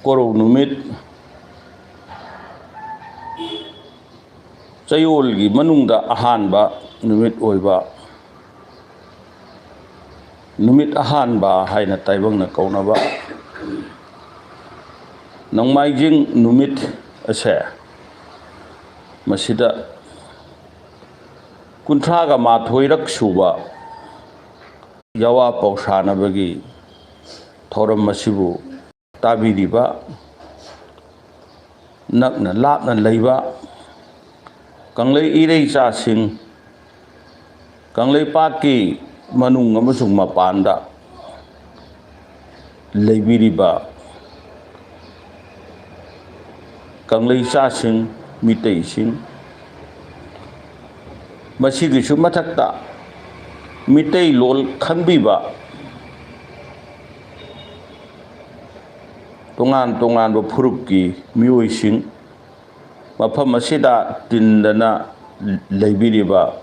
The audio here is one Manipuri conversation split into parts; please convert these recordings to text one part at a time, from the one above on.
Korok numit chayolgi manungda ahanba numit oiba numit ahanba haina taibangna kaunaba nangmaijing numit ase masida kunthraga mathoirak suba yawa paushanabagi thoram masibu tabiriba nakna lapna leiba kanglei irei cha sing kanglei paki manung amasung mapanda leibiriba kanglei cha sing mitei sing masigi su mathakta mitei lol khangbiba tongan bo phurupki mioi sing mafam asida tindana leibiriba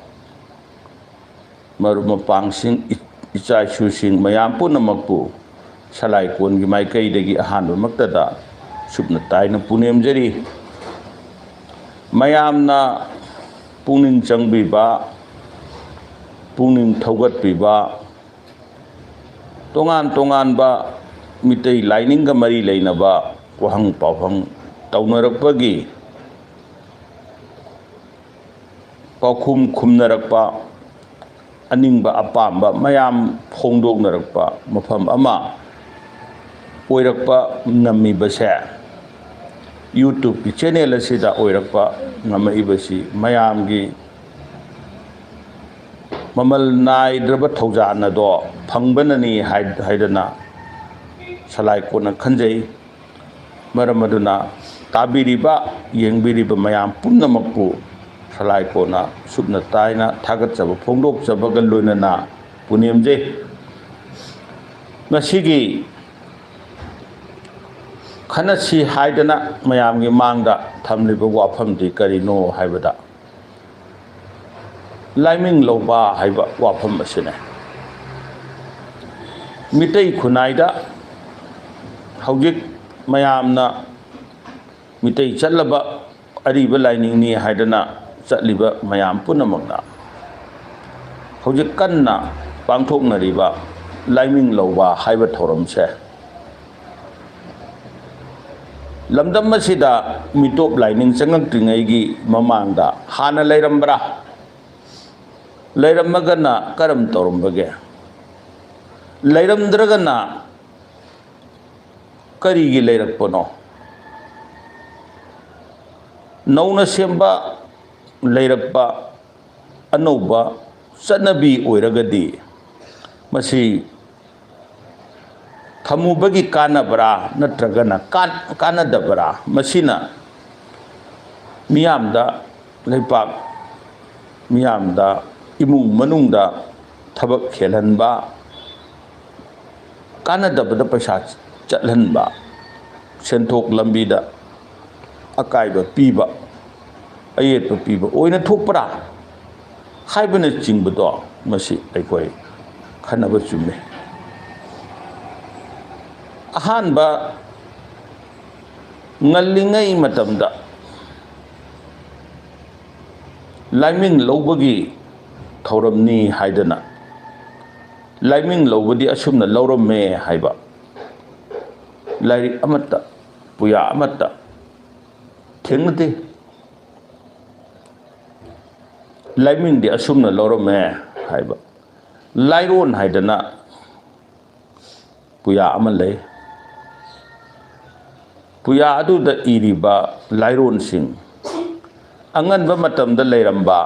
maru mapang sing ichai su sing mayam punamakpu salai kon gi maikai dagi ahanba maktada subna taina punemjari mayamna pungning changbiba pungning thaugatbiba tongan ba mitei lining ga mari leinaba wahang pawhang taunarakpagi paukhum khumnarakpa aningba apamba mayam phongdoknarakpa mafam ama oirakpa ngamibase YouTube ki channel asida oirakpa ngamaibasi mayamgi mamal nai draba thaujana do phangbanani haidana salai kona khanjai maramaduna tabiriba yengbiriba mayam punnamakpu salai kona subna taina thagatchaba phongdokchaba galloinana punemje masigi khanasi haidana mayamgi mangda thamliba wafamdi karino haibada laiming loba haiba wafam asine mitei khunaida hawjik mayamna mitei chatlaba ariba laining ni haidana chatliba mayam punamakna hawjik kanna pangthoknariba laiming loba haiba thoramse lamdam asida mitop laining changaktingaigi mamangda hana leirambra leiramagana karam taurumbage leiramdragana karigi leirakpano nauna semba leirakpa anouba chanabi oiragadi masi thamubagi kanabra natragana kanadabra masina miyamda leipak miyamda imung manungda thabak khelhanba kanadabda paisa chatlanba senthok lambida akaiba piba ayetpa piba oina thokpara haibana chingbado masi aikoi khanaba chumme ahanba ngallingai matamda laiming lobagi thauramni haidana laiming lobadi asumna lauramme haiba lairik amata puya amata thengnate laiming di asumna lauramme haiba lairon haidana puya amalai puya aduda iriba lairon sing anganba matamda leiramba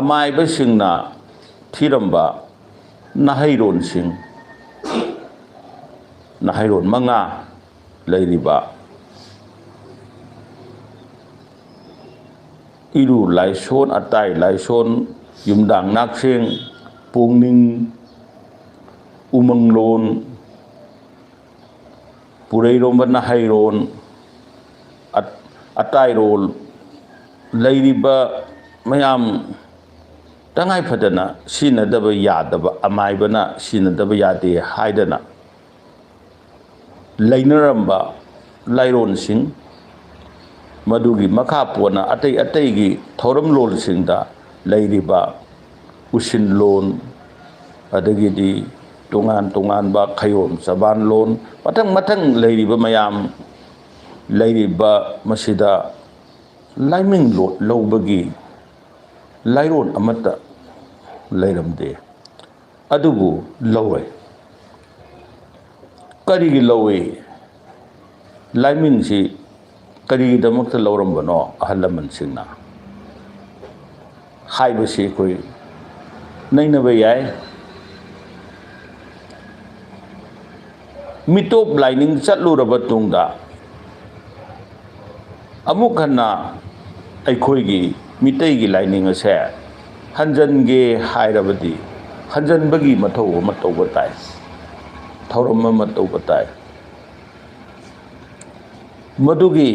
amaiba singna thiramba nahairon sing nahairon manga leiriba iru laison atai laison yumdang nakseng pungning umanglon purairomba nahairon atairol leiriba mayam tangai phadana sinadaba yadaba amaibana sinadaba yade haidana ꯂꯩꯅꯔꯝꯕ ꯂꯥꯏꯔꯣꯟꯁꯤꯡ ꯃꯗꯨꯒꯤ ꯃꯈꯥ ꯄꯣꯟꯅ ꯑꯇꯩ ꯑꯇꯩꯒꯤ ꯊꯧꯔꯝꯂꯣꯟꯁꯤꯡꯗ ꯂꯩꯔꯤꯕ ꯎꯁꯤꯟꯂꯣꯟ ꯑꯗꯒꯤꯗꯤ ꯇꯣꯉꯥꯟ ꯇꯣꯉꯥꯟꯕ ꯈꯌꯣꯝ ꯆꯕꯥꯟ ꯂꯣꯟ ꯃꯊꯪ ꯃꯊꯪ ꯂꯩꯔꯤꯕ ꯃꯌꯥꯝ ꯂꯩꯔꯤꯕ ꯃꯁꯤꯗ ꯂꯥꯏꯃꯤꯡ ꯂꯧꯕꯒꯤ ꯂꯥꯏꯔꯣꯟ ꯑꯃꯠꯇ ꯂꯩꯔꯝꯗꯦ ꯑꯗꯨꯕꯨ ꯂꯧꯔꯦ ꯀꯔꯤꯒꯤ ꯂꯧꯏ ꯂꯥꯏꯃꯤꯡꯁꯤ ꯀꯔꯤꯒꯤꯗꯃꯛꯇ ꯂꯧꯔꯝꯕꯅꯣ ꯑꯍꯜ ꯂꯃꯟꯁꯤꯡꯅ ꯍꯥꯏꯕꯁꯤ ꯑꯩꯈꯣই ꯅꯩꯅꯕ ꯌꯥꯏ ꯃꯤꯇꯣꯞ ꯂꯥꯏꯅꯤꯡ ꯆꯠꯂꯨꯔꯕ ꯇꯨꯡꯗ ꯑꯃꯨꯛ ꯍꯟꯅ ꯑꯩꯈꯣꯏꯒꯤ ꯃꯤꯇꯩꯒꯤ ꯂꯥꯏꯅꯤꯡ ꯑꯁꯦ ꯍꯟꯖꯟꯒꯦ ꯍꯥꯏꯔꯕꯗꯤ ꯍꯟꯖꯟꯕꯒꯤ ꯃꯊꯧ ꯑꯃ ꯇꯧꯕ ꯇꯥꯏ ꯊꯧꯔꯝ ꯑꯃ ꯇꯧꯕ ꯇꯥꯏ ꯃꯗꯨꯒꯤ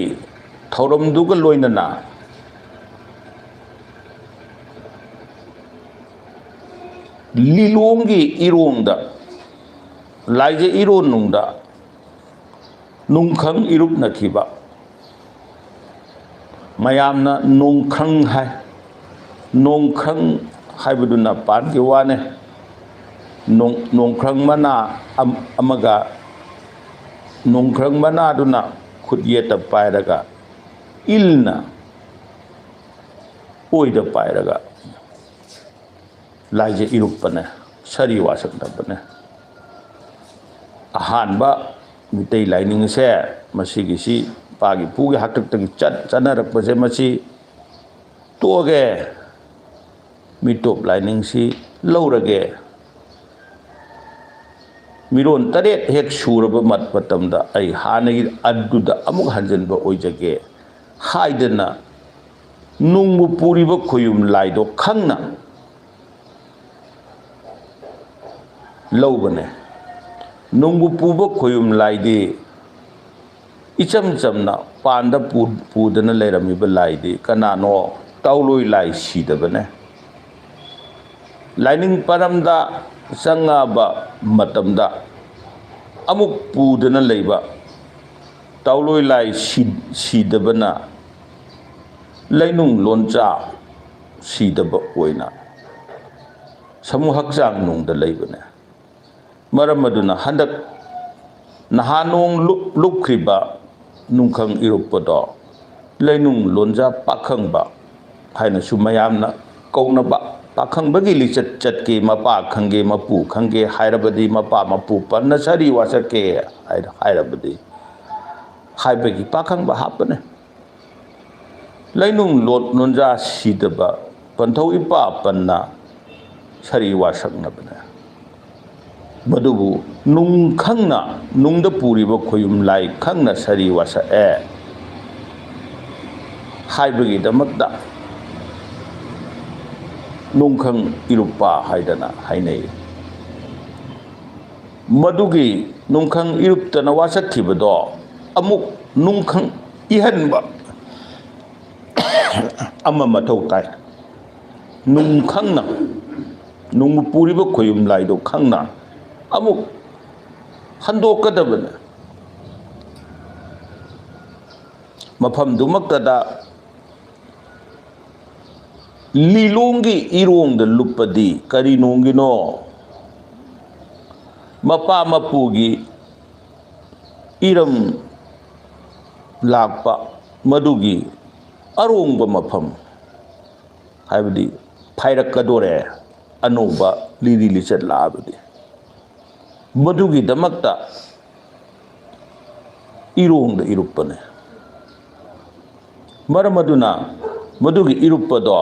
ꯊꯧꯔꯝꯗꯨꯒ ꯂꯣꯏꯅꯅ ꯂꯤꯂꯣꯡꯒꯤ ꯏꯔꯣꯡꯗ ꯂꯥꯏꯖ ꯏꯔꯣꯟꯅꯨꯡꯗ ꯅꯨꯡꯈꯪ ꯏꯔꯨꯞꯅꯈꯤꯕ ꯃꯌꯥꯝꯅ ꯅꯣꯡꯈꯪ ꯍꯥꯏ ꯅꯣꯡꯈꯪ ꯍꯥꯏꯕꯗꯨꯅ ꯄꯥꯟꯒꯤ ꯋꯥꯅꯦ ꯅꯣꯡꯈꯪ ꯃꯅꯥ ꯑꯃꯒ ꯅꯣꯡꯈꯪ ꯃꯅꯥꯗꯨꯅ ꯈꯨꯠ ꯌꯦꯠꯇ ꯄꯥꯏꯔꯒ ꯏꯜꯅ ꯑꯣꯏꯗ ꯄꯥꯏꯔꯒ ꯂꯥꯏꯖ ꯏꯔꯨꯞꯄꯅꯦ ꯁꯔꯤ ꯋꯥꯁꯛꯅꯕꯅꯦ ꯑꯍꯥꯟꯕ ꯃꯤꯇꯩ ꯂꯥꯏꯅꯤꯡꯁꯦ ꯃꯁꯤꯒꯤꯁꯤ ꯄꯥꯒꯤ ꯄꯨꯒꯤ ꯍꯥꯛꯇꯛꯇꯒꯤ ꯆꯠꯅꯔꯛꯄꯁꯦ ꯃꯁꯤ ꯇꯣꯛꯑꯒꯦ ꯃꯤꯇꯣꯞ ꯂꯥꯏꯅꯤꯡꯁꯤ ꯂꯧꯔꯒꯦ ꯃꯤꯔꯣꯟ 8 ꯍꯦꯛ ꯁꯨꯔꯕ ꯃꯇꯝꯗ ꯑꯩ ꯍꯥꯟꯅꯒꯤ ꯑꯗꯨꯗ ꯑꯃꯨꯛ ꯍꯟꯖꯤꯟꯕ ꯑꯣꯏꯖꯒꯦ ꯍꯥꯏꯗꯅ ꯅꯨꯡꯕꯨ ꯄꯨꯔꯤꯕ ꯈꯣꯌꯨꯝ ꯂꯥꯏꯗꯣ ꯈꯪꯅ ꯂꯧꯕꯅꯦ ꯅꯨꯡꯕꯨ ꯄꯨꯕ ꯈꯣꯌꯨꯝ ꯂꯥꯏꯗꯤ इचम चमना पांदा पूदना लेरमिबा लाइदी कनानो ताउलोई लाई सीदबने लाइनिंग परमदा संगाबा मतमदा अमुक पूदना लेबा ताउलोई लाई सीदबना लैनुंग लोंचा सीदबा ओइना समूह हक्चांग नुंगदा लेबने मरम अदुना हंदक नहानोंग लुक्रिबा नुंखंग इरुपदो लैनुंग लोंजा पाखंगबा हाइना सुमयामना कौनबा पाखंगबगी लिचत चतके मपा खंगे मपू खंगे हाइरबदी मपा मपू पन्ना सरी वासके हाइरबदी हाइबगी पाखंगबा हापने लैनुंग लोंजा सीदबा पंथौ इपा पन्ना सरी वासकनबने मधुबु नुंग खंगना नुंगद पूरीब खोयुम लाई खंगना सरी वासा हाइबगी दमकदा नुंखंग इरुपा हाइदना हाइनै मधुगी नुंखंग इरुपतना वासखिबदो अमुक नुंखंग इहनबा अमा मथौ ताइ नुंखंगना नुंगु पूरीब खोयुम लाइदो खंगना अमुक हंदोकदबने मफम दुमक्तदा लीलोंगी इरोंग लुपदी करी नोंगिनो मपा मपूगी इरम लापा मदुगी अरोंग मफम हाइबदी फाइरक्कदोरे अनोबा लीली लिचत लाबदी मधुगी दमकता इरोंग इरुपने मरमदुना मधुगी इरुपदो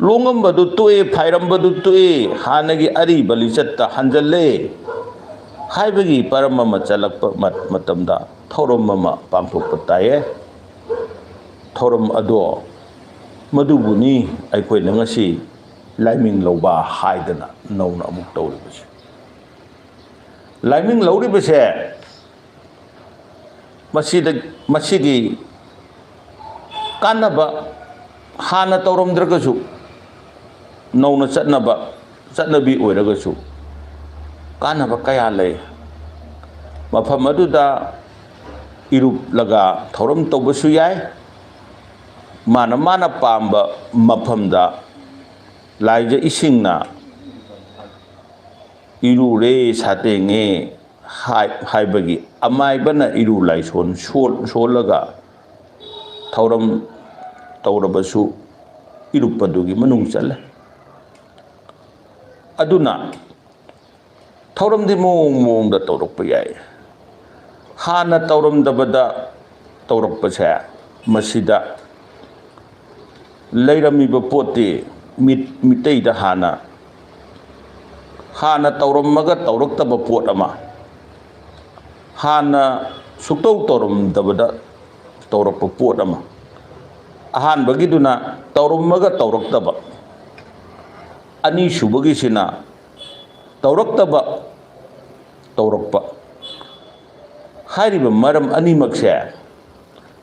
लोंगंबदु तोए फाइरंबदु तोए हानगी अरिबा लिचत्ता हंजल्ले हाइबगी परमम चलक मतमदा थौरम पांथोकप ताये थौरम अदो मधुबुनी अखोय नंगसी लाइमिंग लौबा हाइदना नौना अमुक तौरिबसे लाइमिंग लौरिबसे मसीगी कानबा हाना तौरमद्रगसु नौना चटनबी ओइरगसु कानबा कया लय mafam aduda iruplaga thauram tawbasu yai mana mana pamba mafamda laija isingna irure satenge haibagi amaibana iru laison solaga thauram tawrabasu irupadugi manung chale aduna thauram di mong da tawrakpa yai hana tawram dabada tawrakpa sa masida leiramiba pote mitei da hana tawramaga tawraktaba pot ama hana suktau tawram dabada tawrakpa pot ama ahan bagiduna tawramaga tawraktaba ani subagisina tawraktaba tawrakpa hairiba maram ani makse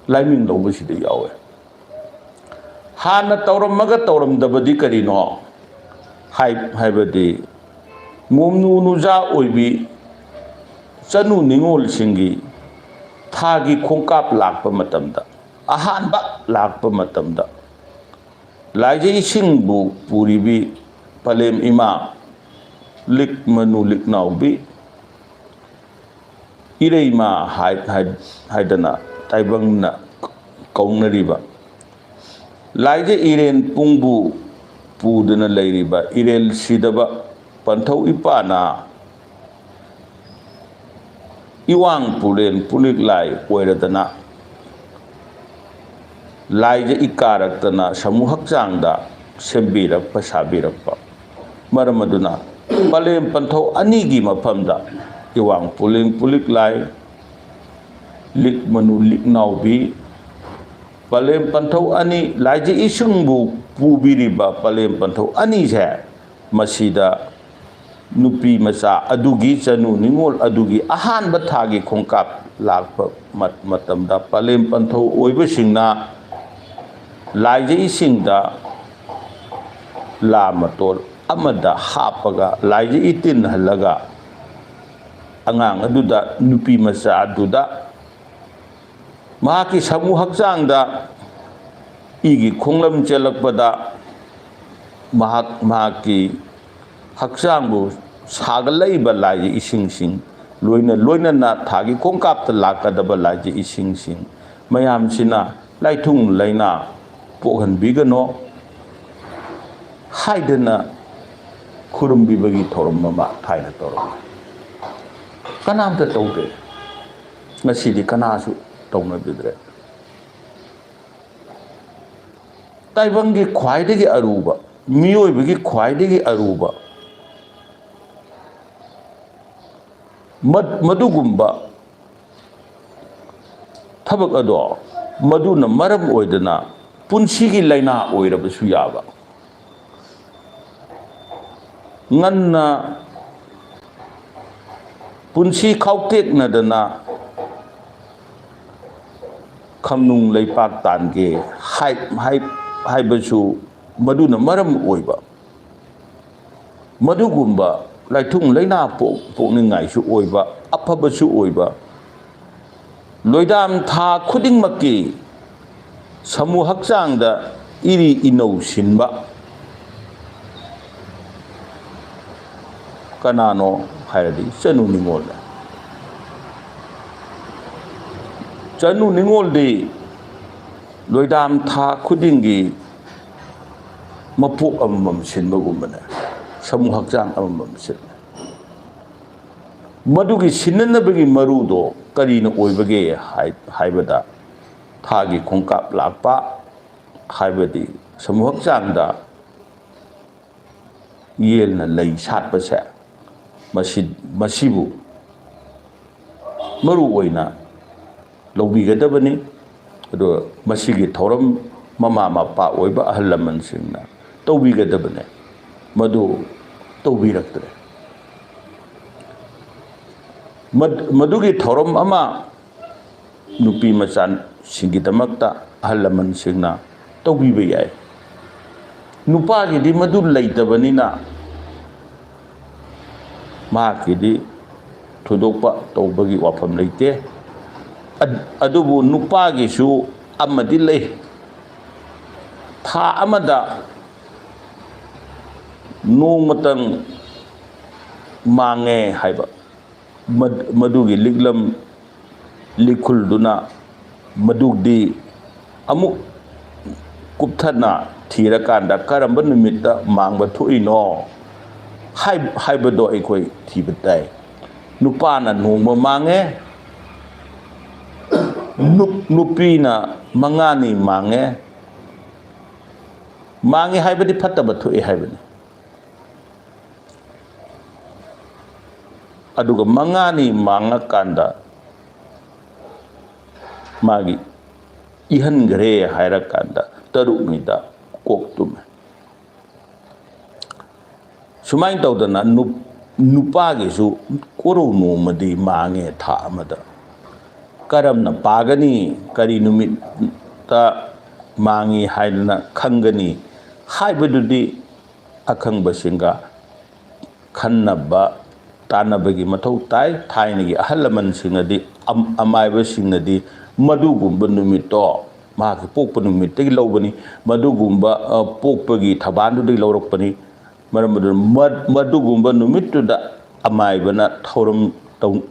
laiming lobasida yawe hana tawramaga tawramdabadi karino haibadi momnu nuja oibi chanu ningol singi thagi khongkap lakpa matamda ahanba lakpa matamda laije isingbu puribi palem ima lik manu lik naubi ireima haidana taibangna kaunariba laije iren pungbu pudana leiriba irel sidaba panthau ipana iwang pulen pulik lai oiradana laije ikaraktana samu hakchangda sembirakpa sabirakpa maramaduna palem panthau anigi mafamda iwang puling pulik lai lik manu lik naubi palem panthau ani laije isungbu pubiriba palem panthau ani se masida nupi macha adugi chanu ningol adugi ahanba thagi khongkap lakpa matamda palem panthau oibasingna laije isingda la matol amada hapaga laije itin halaga angang aduda nupi macha aduda mahaki samu hakchangda igi khonglam chelakpada mahaki hakchangbu sagalaiba laije isingsing loina na thagi khongkapta lakadaba laije isingsing mayamsina laithung laina pokhanbigano haidana khurumbibagi thorum mama thaina torom kanamta tawde ngasidi kanasu tawna bidre taibangi khwaidagi aruba miyoibagi khwaidagi aruba madugumba thabak ado maduna maram oidana punsigi laina oirabasu yaba nganna punsi khautek nadana khamnung leipak tange haibasu maduna maram oiba madugumba laithung laina pokningai su oiba aphabasu oiba loidam tha khudingmakki samu hakchangda iri inou sinba kanano hairadi chanu ningol de loidam tha khudingi mapuk amam sinbagumana samu hakchang amam sin madugi sinanabagi marudo karina oibage haibada thagi khongkap lakpa haibadi samu hakchangda yelna lei satpa se masibu maru oina lawbigadabani ado masigi thoram mama mapa oiba ahal laman singna tawbigadabane madu tawbiraktre madugi thoram ama nupi machan singidamakta ahal laman singna tawbiba yai nupagi di madu leidabanina makidi थोदोक्पा तौबगी वाफम लेते अदुबु नुपागिसु अमदि लै था अमदा नोंमतंग मांगे हाइबा मदुगी लिगलम लिखुलदुना मदुगदी अमुक कुप्थना थीरकांदा करंब नुमित्ता मांगबा थोइनो हाइबदो अखोय थीबताय नुपाना नोंम मांगे नुपीना मंगानी मांगे मांगे हाइबदी फत्तब थोइ हाइबनी अदुगा मंगानी मांगा कांदा मागी इहनगरे हायरा कांदा तरुगनिदा कोक्तुमे सुमाइन तौदना नुपागिसु कोरो नोमदी मांगे था अमदा करमना पागनी करी नुमित्ता मांगी हायना खंगनी हाइबदुदी अखंगबसिंगा खन्नबा तानबगी मथौ ताई थाइनगी अहलमन सिंगदी अमायबसिंगदी मदुगुंब नुमित्तो मागी पोकप नुमित्तगी लौबनी मदुगुंब पोकपगी थबानुदी लौरकपनी मरमदु मदुगुंब नुमित्तुदा अमायबना थौरम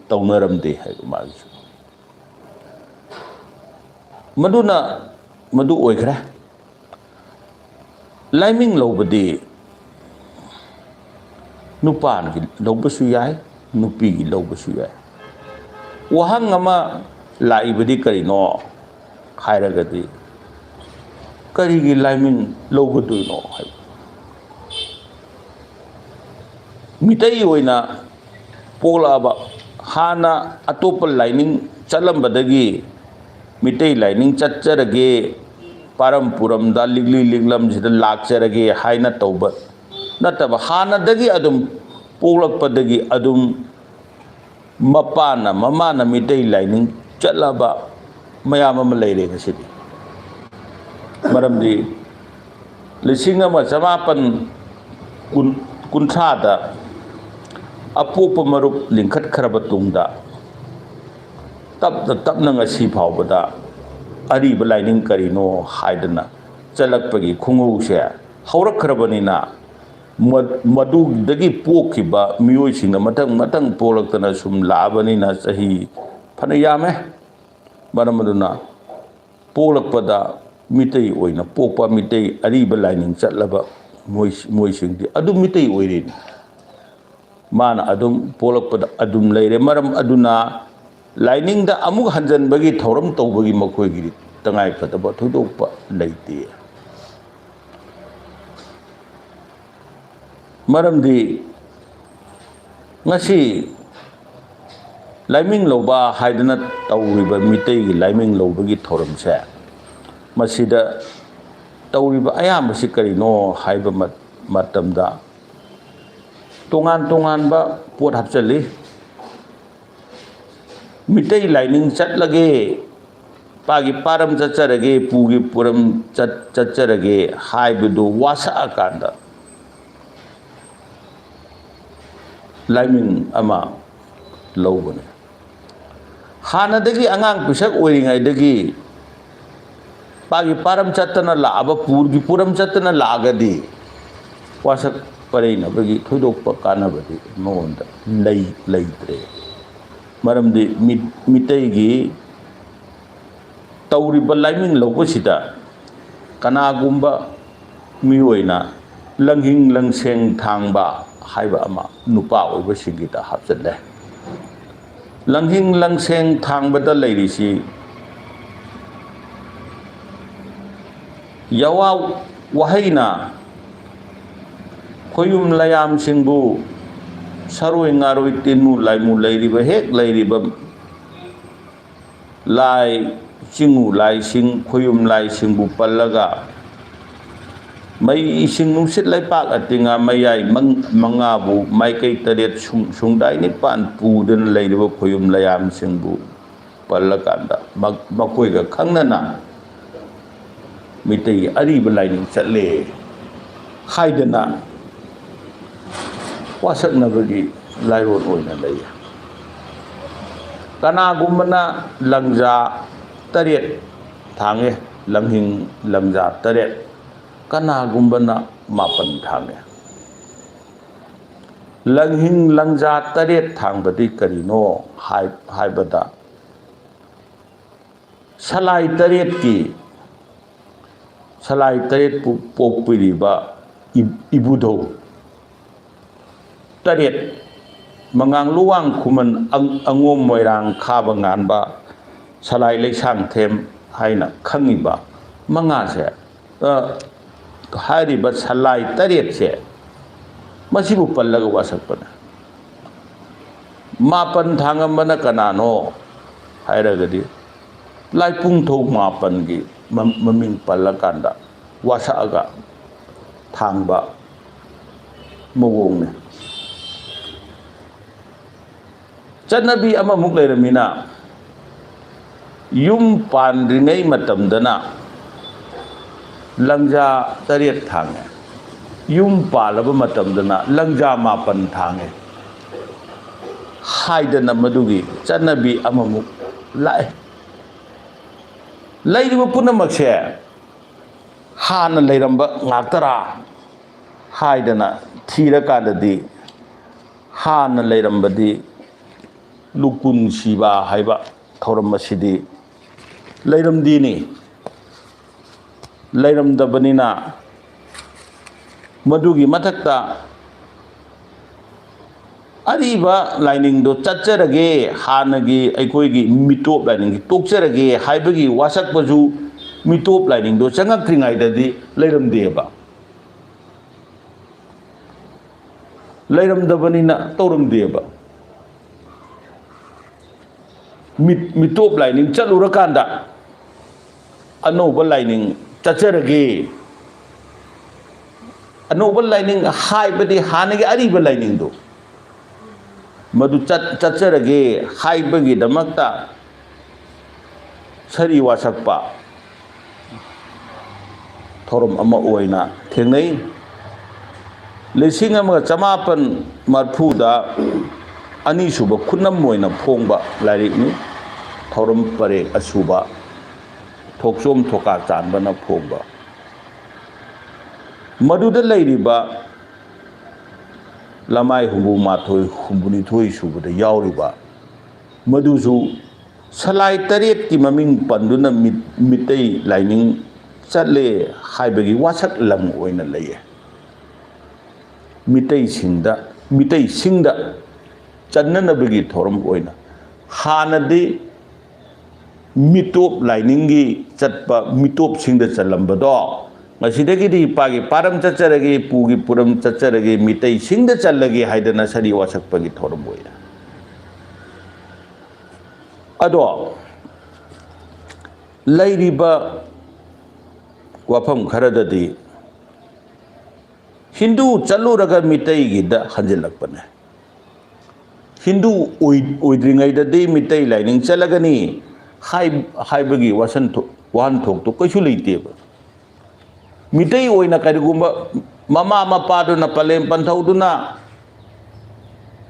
तौनरमदे हाइब मागी मदुना मदु ओइखरे लाइमिंग लौबदी नुपानगी लौबसु याय नुपीगी लौबसु याय वहंग अमा लाइबदी करिनो हायरगदी करिगी लाइमिंग लौबदुइनो हाय मितई ओइना पोलाबा हाना अतोप लाइनिंग चलंबदगी मितई लाइनिंग चच्चरगे पारम पुरमदा लिगली लिगलम जिदा लाक्चरगे हायना तौब नतबा हानदगी अदुम पोलकपदगी अदुम मपाना ममाना मितई लाइनिंग चलबा मयाम अमा लैरे गसिदी मरमदी लिसिंग अमा समापन कुंथ्रादा अपोप मरुप लिंखत खरब तुंगदा तपना ngasi फावबदा अरीब लाइनिंग करिनो हायदना चलकपगी खुंगौसे हौरखरबनिना मदुदगी पोखिबा मियोइसिंग मतंग मतंग पोलक्तना सुम लाबनिना सही फना यामे मरमदुना पोलकपदा मितई ओइना पोकपा मितई अरीब लाइनिंग चलबा मोइसिंगदी अदु मितई ओइरेनी माना अदुम पोलकपदा अदुम लैरे मरम अदुना लाइनिंग दा अमुक हंजनबगी थौरम तौबगी मखोयगी तंगाय फतबा थोदोक्पा लैते मरमदी ngasi लाइमिंग लौबा हायदना तौरिबा मितैगी लाइमिंग लौबगी थौरमसे मसिदा तौरिबा अयामबसी करिनो हायबा मतमदा तोंगान तोंगानबा पोट हपचली मितै लाइनिंग चटलगे पागी पारम चचरगे पुगी पुरम चचरगे हायबदु वासा कांदा लाइमिंग अमा लौबने हानदगी अंगांग पिसक ओइरिंगाइदगी पागी पारम चतना लाब पुरगी पुरम चतना लागदी वासक परेनबगी थोदोक्पा कानबदी मोंदा लैत्रे मरमदी मितैगी तौरिबा लाइमिंग लौबसिदा कनागुंबा मियोइना लंहिंग लंसेंग थांबा हाइबा अमा नुपा ओइबसिंगिदा हापचले लंहिंग लंसेंग थांबदा लैरिसी यवा वहैना खोयुम लयाम सिंबु सरोय ngaroy tinu laimu lairiba hek lairiba lai chingu lai sing khoyum lai singbu pallaga mai ising nungsit lai pak atinga mayai mangabu mai kai taret sungdai ni pan pudan lairiba khoyum layam singbu pallakanda makoi ga khangnana mitai ariba laining chatle haidana wasaknabagi lairot oina lay कनागुम्बना लंजा तरेट थांगे लंहिंग लंजा तरेट कनागुम्बना मापन थांगे लंहिंग लंजा तरेट थांबदी करिनो हाइबदा सलाई तरेट की सलाई तरेट पोकपिरिबा इबुधौ तरेट मंगांग लुवांग खुमन अंगोम मोइरांग खाबा nganba सलाई लेसांग थेम हाइना खंगिबा मंगा से हारिबा सलाई तरेट से मसिबु पल्लगा वासकपना मापन थांगमबना कनानो हाइरगदि लाइपुंग थौ मापन की ममिंग पल्लकांदा वासागा थांबा मवोंगने चन्नबी अममुक लेरमिना युम पानद्रिङै मतमदना लंजा तरेट थांगे युम पालब मतमदना लंजा मापन थांगे हाइदना मदुगी चन्नबी अममुक लाए लैरिबा पुनमकसे हाना लैरंबा ngaktara हाइदना थीरकांददी हाना लैरंबदी लुकुन शिबा हाइबा थौरम मसिदी लैरमदीनी लैरमदबनिना मदुगी मथक्ता अरीबा लाइनिंग दो चच्चरगे हानगी अखोइगी मिटोप लाइनिंग तोक्चरगे हाइबगी वासकपजु मिटोप लाइनिंग दो चंगक्त्रिङाइददी लैरमदेबा लैरमदबनिना तौरमदेबा मिटोप लाइनिंग चलुरकांदा अनोबा लाइनिंग चच्चरगे अनोबा लाइनिंग हाइबदी हानगी अरीबा लाइनिंग दो मधु चच्चरगे हाइबगी दमक्ता सरी वासकपा थौरम अमा ओइना थेंगनै लिसिंग अमगा चमापन मरफुदा अनीसुबा खुन्नम ओइना फोंबा लाइरिकनी थौरम परे असुबा थोकसोम थोका चानबना फोंबा मधुदा लैरिबा लमाई हुबु माथोय हुबुनिथोय सुबदा यावरिबा मधुसु सलाई तरेट की ममिंग पंदुना मितै लाइनिंग चले हाइबगी वासक लंग ओइना लैये मितै सिंगदा चन्ननबगी थौरम ओइना हानदि मिटोप लाइनिंगी चटपा मिटोप सिंगदा चलंबदो मसिदगिदी पागी पारम चच्चरगे पुगी पुरम चच्चरगे मितै सिंगदा चलगे हाइदना सरी वासकपगी थौरम ओइना अदो लैरिबा वाफम खरददी हिंदू चलुरगा मितैगिदा हंजिलकपने हिंदू ओइद्रिङैददी मितै लाइनिंग चलगनी हाइबगी वाहन थोक तो कैसु लेतेबा मितै ओइना करिगुम्बा ममा मपादुना पलेम पंथौदुना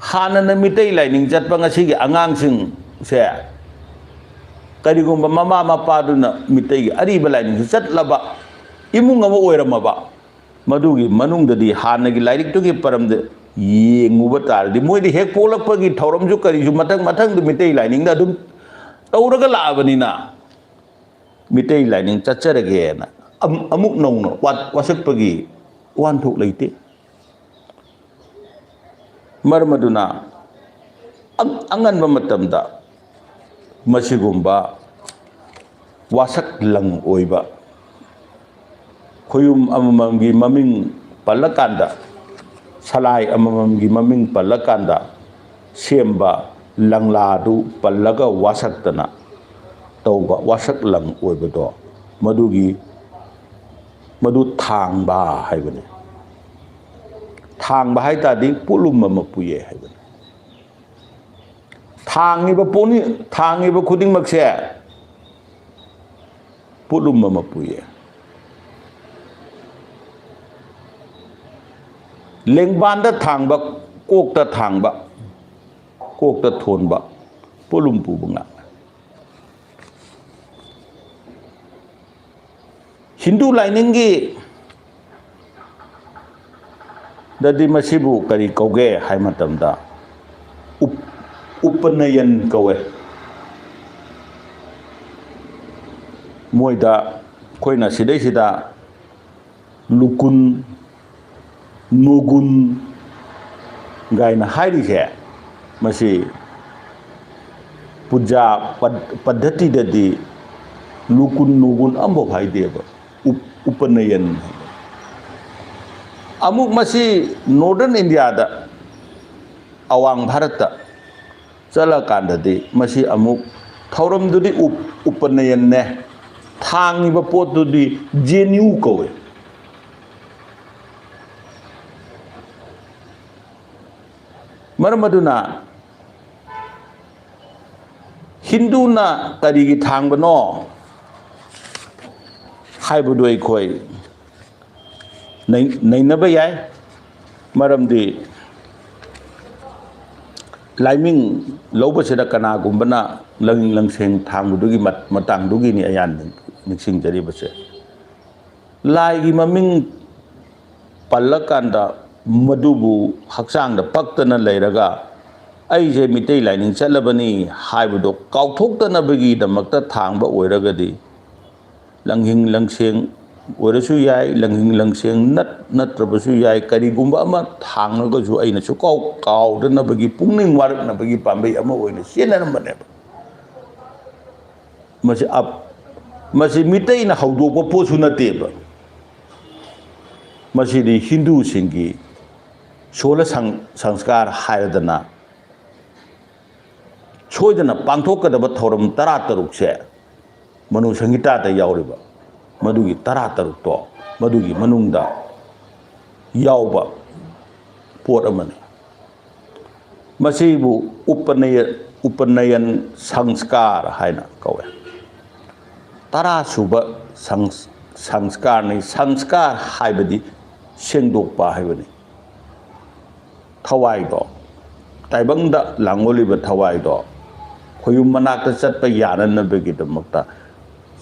हानना मितै लाइनिंग चटपा ngasiगी angangsing से करिगुम्बा ममा मपादुना मितैगी अरीबा लाइनिंग चटलबा इमुंग अमा ओइरमबा मदुगी मनुंगददी हानगी लाइरिक्तुगी परमदे येंगुबा तारदि मोइदि हेक पोलकपगी थौरमजु करिजु मथंग मितै लाइनिंग अदुम तौरगा लाबनिना मितै लाइनिंग चच्चरगेना अमुक नौनो वासकपगी वानथोक लेते मरमदुना अंगनबा मतमदा मसिगुम्बा वासक लंग ओइबा खोयुम अममंगी ममिंग पल्लकांदा सलाई अममंगी ममिंग पल्लकांदा सेम्बा लंगलादु पल्लगा वासकतना तौबा वासक लंग ओइबदो मदुगी मदु थांबा हाइबने थांबा हाइतादि पुलुम अमा पुये हाइबने थांगिबा खुदिंगमकसे पुलुम अमा पुये लेंबांदा थांबा कोकता थांबा Kokta थोनबा polum pu bunga Hindu lainingi dadi masibu kari kauge hai matamda upanayan kawe moida koina sidai sida lukun nugun gaina hairi se masi puja paddhati dadi lukun nugun ambo hai deba upanayan amuk masi northern India da awang Bharat da chala kandadi masi amuk thauram dudi upanayan ne thang ba pot dudi jenu kowe maramaduna Hindu na karigi thang bano haibudu khoi nei na ba yai maramdi laiming loba sida kana gumbana langseng thangbudugi matangdugi ni ayan niksing jari base lai gi maming pallakanda madubu haksang da paktana leiraga ai je mitei laining chalabani haibudo kauthokta bagi damakta thangba oiragadi langhing langseng oirasu yai langhing langseng natrabasu yai karigumba ama thangnagasu aina su kaudana bagi pungning warakna bagi pambai ama oina senanambane masi mitei na haudokpa posu nateba masi di Hindu singi sola sanskar haidana soidana pangthokadaba thoram 13 se manu sangita ta yauriba madugi 13 to madugi manungda yauba pot amani masibu upanayan sanskar haina kawe 10 suba sanskar ni sanskar haibadi sengdokpa haibani thawai do taibangda langoliba thawai do khoyum manakta chatpa yananabagi damakta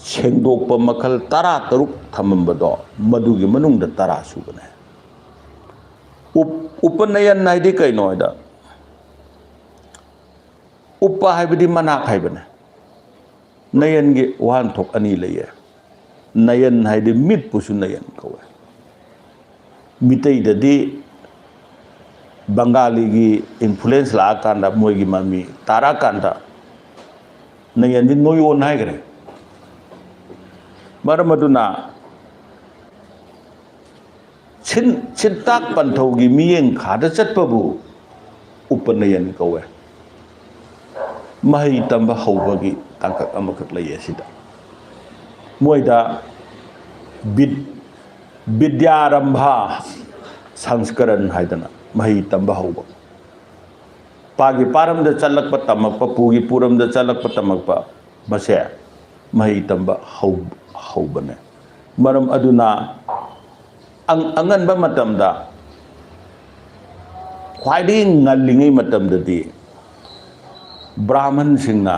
sengdokpa makhal 13 thamambado madugi manungda 10 subane upanayan naidi kainoida uppa haibadi manak haibane nayan gi wan thok ani leye nayan haidi mit pusu nayan kawe mitei dadi Bengali gi influence la kanda moigi mami tara kanda nayan di noyon hai gare maramaduna chintak panthogi miyeng khada chatpabu upanayan kawe mahi tamba hawbagi tangkak amakak laye sida moida vidyarambha sanskaran haidana mahi tamba hawba pagi paramda chalakpa tamakpa pugi puramda chalakpa tamakpa mase mahi tamba hawbane maram aduna anganba matamda khwaidi ngallingai matamdadi brahman singna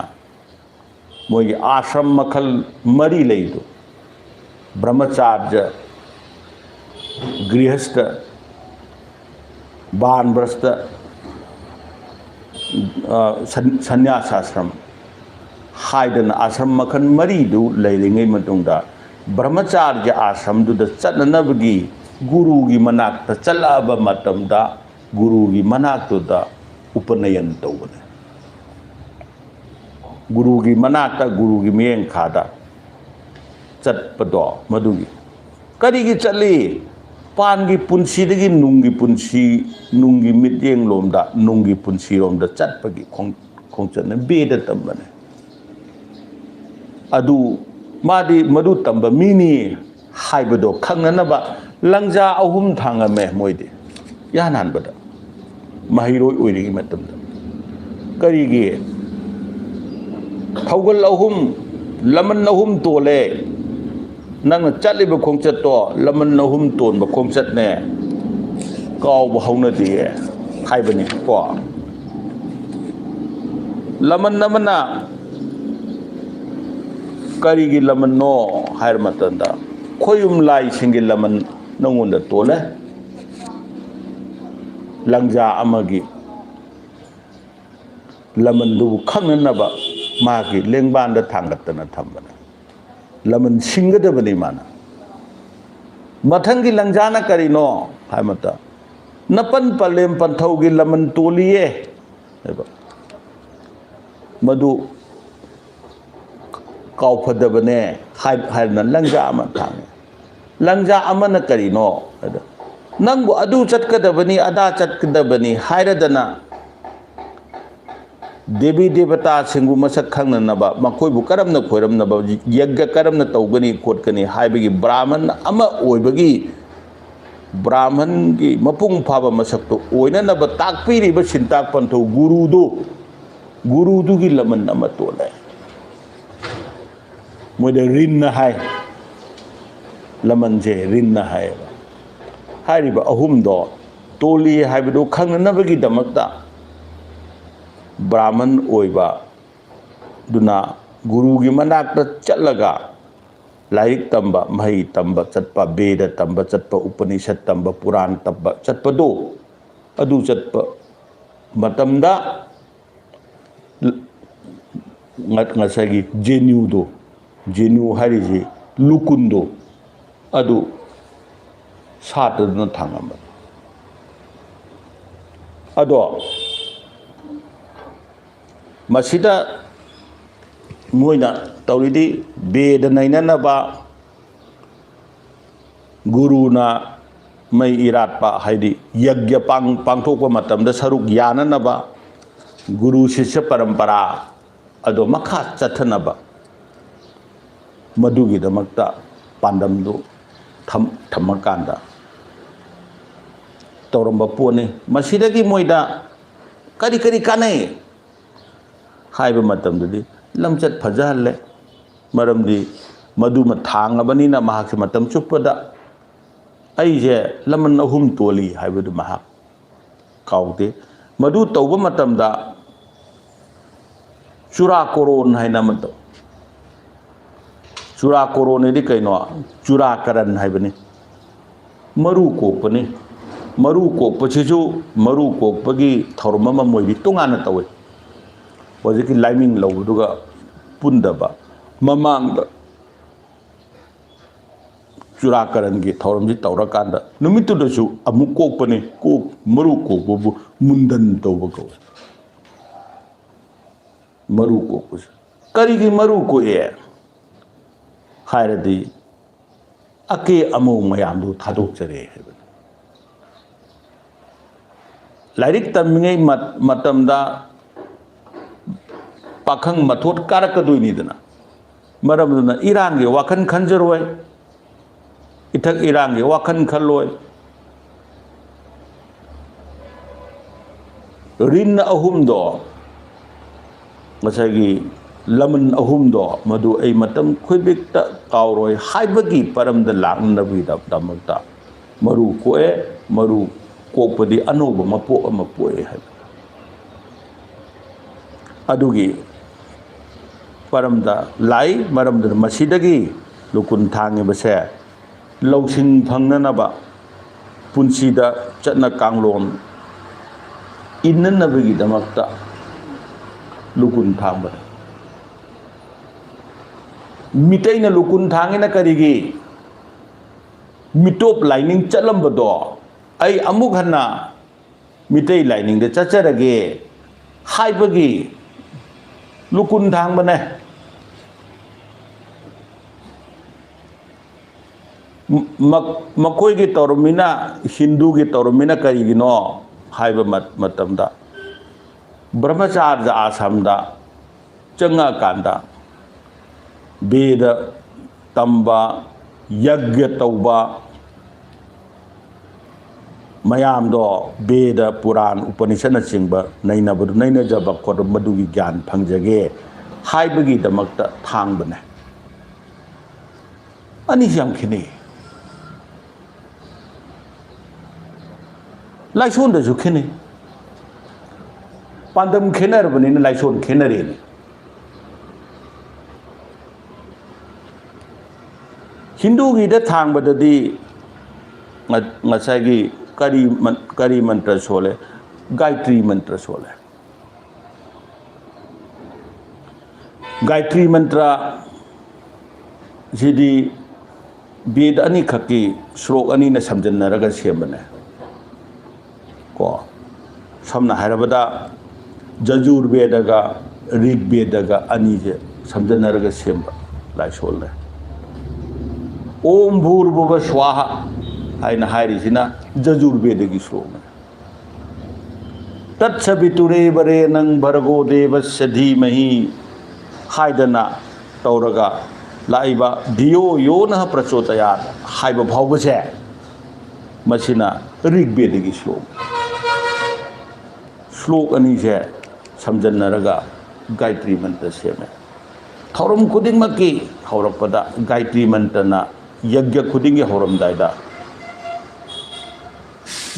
mogi ashram makhal mari leido brahmacharya grihastha banbrasta sannyasashram haidana ashram makhal mari du leilingai matungda brahmacharya ashram du da chatnanabagi guru gi manakta chalaba matamda guru gi manaktu da upanayan tawbane guru gi manakta guru gi miyeng khada chatpado madugi karigi chatli pangi punsi dagi nungi punsi nungi mityeng lomda nungi punsi lomda chatpagi khongchatna beda tambane adu madi madu tamba mini haibado khangnanaba langja ahum thangame moide yanan bada mahiroi oirigi matamda karigi thaugal ahum laman ahum tole nang chatliba khongchat to laman ahum ton ba khongchat ne kaw ba hauna di haibani ko लमन नमना करीगी लमन नो हायर मतंदा खोयुम लाई सिंगी लमन नंगोंदा तोले लंजा अमगी लमन दुबु खंगनबा मागी लेंबांदा थांगतना थंबना लमन सिंगदबनी माना मथंगी लंजाना करीनो हाय मता नपन पलेम पंथौगी लमन तोलिए मधु काउफदबने हायना लंजा अमा थांगे लंजा अमना करीनो नंगु अदु चटकदबनी अदा चटकदबनी हायरदना देवी देवता सिंगु मसक खंगनबा मखोयबु करमना खोरमनबा यज्ञ करमना तौगनी खोटकनी हायबगी ब्राह्मण अमा ओइबगी ब्राह्मण की मपुंग फाबा मसक्तो ओइननबा ताकपीरिबा सिंताक पंथौ गुरुदु की लमन अमा तोले मोइदे रिन्ना हाय लमन जे रिन्ना हाय हायरिबा अहुमदो तोली हायबदो खंगनबगी दमकता ब्राह्मण ओइबा दुना गुरु की मनाक्ता चलगा लाइक तंबा मही तंबा चटपा वेद तंबा चटपा उपनिषद तंबा पुराण तंबा चटपदो अदु चटपा मतमदा ngасagi जेन्यू हारिजे लुकुंदो अदु सातदना थांगम अदो मसीदा मोइना तौरिदी वेद नैननबा गुरुना मै इराटपा हाइदी यज्ञ पांथोकपा मतमदा सरुक याननबा गुरु शिष्य परंपरा अदो मखा चथनबा मधुगी दमकता पांडमदो थमकांदा तौरंबा पोने मसीदगी मोइदा करी करी काने हाइबा मतमददी लमचत फजहल्ले मरमदी मधुम थांगबनीना महाकसे मतम चुप्पदा अइजे लमन अहुम तोली हाइबदु महाक काउदे मधु तौबा मतमदा चुरा कोरोन हाइना मतो चुरा कोरोनेदी कैनो चुरा करन हाइबनी मरु कोपनी मरु कोपसिजु मरु कोपगी थौरम अमा मोइबी तोंगाना तौवे हौजिकि लाइमिंग लौबदुगा पुंदबा ममांगदा चुराकरन की थौरम जी तौरकांदा नुमितुदसु अमुक कोपने को मरु कोपबु मुंदन तौबा को मरु कोपस करिगी मरु को ए हायरदी अके अमो मयामदु थादोकचरे लाइरिक तमिंगे मतमदा पाखंग मथोट कारकदोइनिदना मरमदुना इरांगे वाखन खंजरोय इथक इरांगे वाखन खलोय रिन अहुमदो मसागी लमन अहुमदो मधु ऐ मतम खुबिकता काउरोय हाइबगी परमदा लांगनबी दमकता मरु कोए मरु कोपदी अनोब मपो अमा पोए है अदुगी परमदा लाई मरमदा मसीदगी लुकुन थांगे बसे लौसिंग फंगनबा पुंसीदा चटना कांगलोन इन्ननबगी दमकता लुकुन थांबा मिटैना लुकुन थांगेना करिगी मिटोप लाइनिंग चलंबदो ऐ अमुक हन्ना मिटै लाइनिंग दे चचरगे हाइबगी लुकुन थांबने मकोई की तौरमिना हिंदू की तौरमिना करीगिनो हाइब मतमदा ब्रह्मचार्य आश्रमदा चंगा कांदा वेद तंबा यज्ञ तौबा मयामदो वेद पुराण उपनिषद चिंब नैनबदु नैनजब खोद मदुगी ज्ञान फंगजगे हाइबगी दमकता थांगबने अनि याम खिनी लाइसोंदसु खिनी पांदम खेनरबनिना लाइसोन खेनरेने हिंदू की थांगबददी ngसागी करी मंत्र सोले गायत्री मंत्र सोले गायत्री मंत्र जिदी वेद अनी खकी श्लोक अनी न समझनरगा सेमने को समना हैरबदा जजुर्वेदगा ऋग्वेदगा अनी जे समझनरगा सेम लाइसोले ओम भूर्भुव स्वाहा हाइना हाइरिसिना जजुर्वेद की श्लोक तत्सवितुरेवरेनं भर्गो देवस्य धीमहि हाइदना तौरगा लाइबा धियो यो न प्रचोदयात् हाइबा भावबसे मसिना ऋग्वेद की श्लोक अनी से समझनरगा गायत्री मंत्र सेमे थौरम खुदिंगमकी हौरपदा गायत्री मंत्रना यज्ञ खुदिंगे हौरमदायदा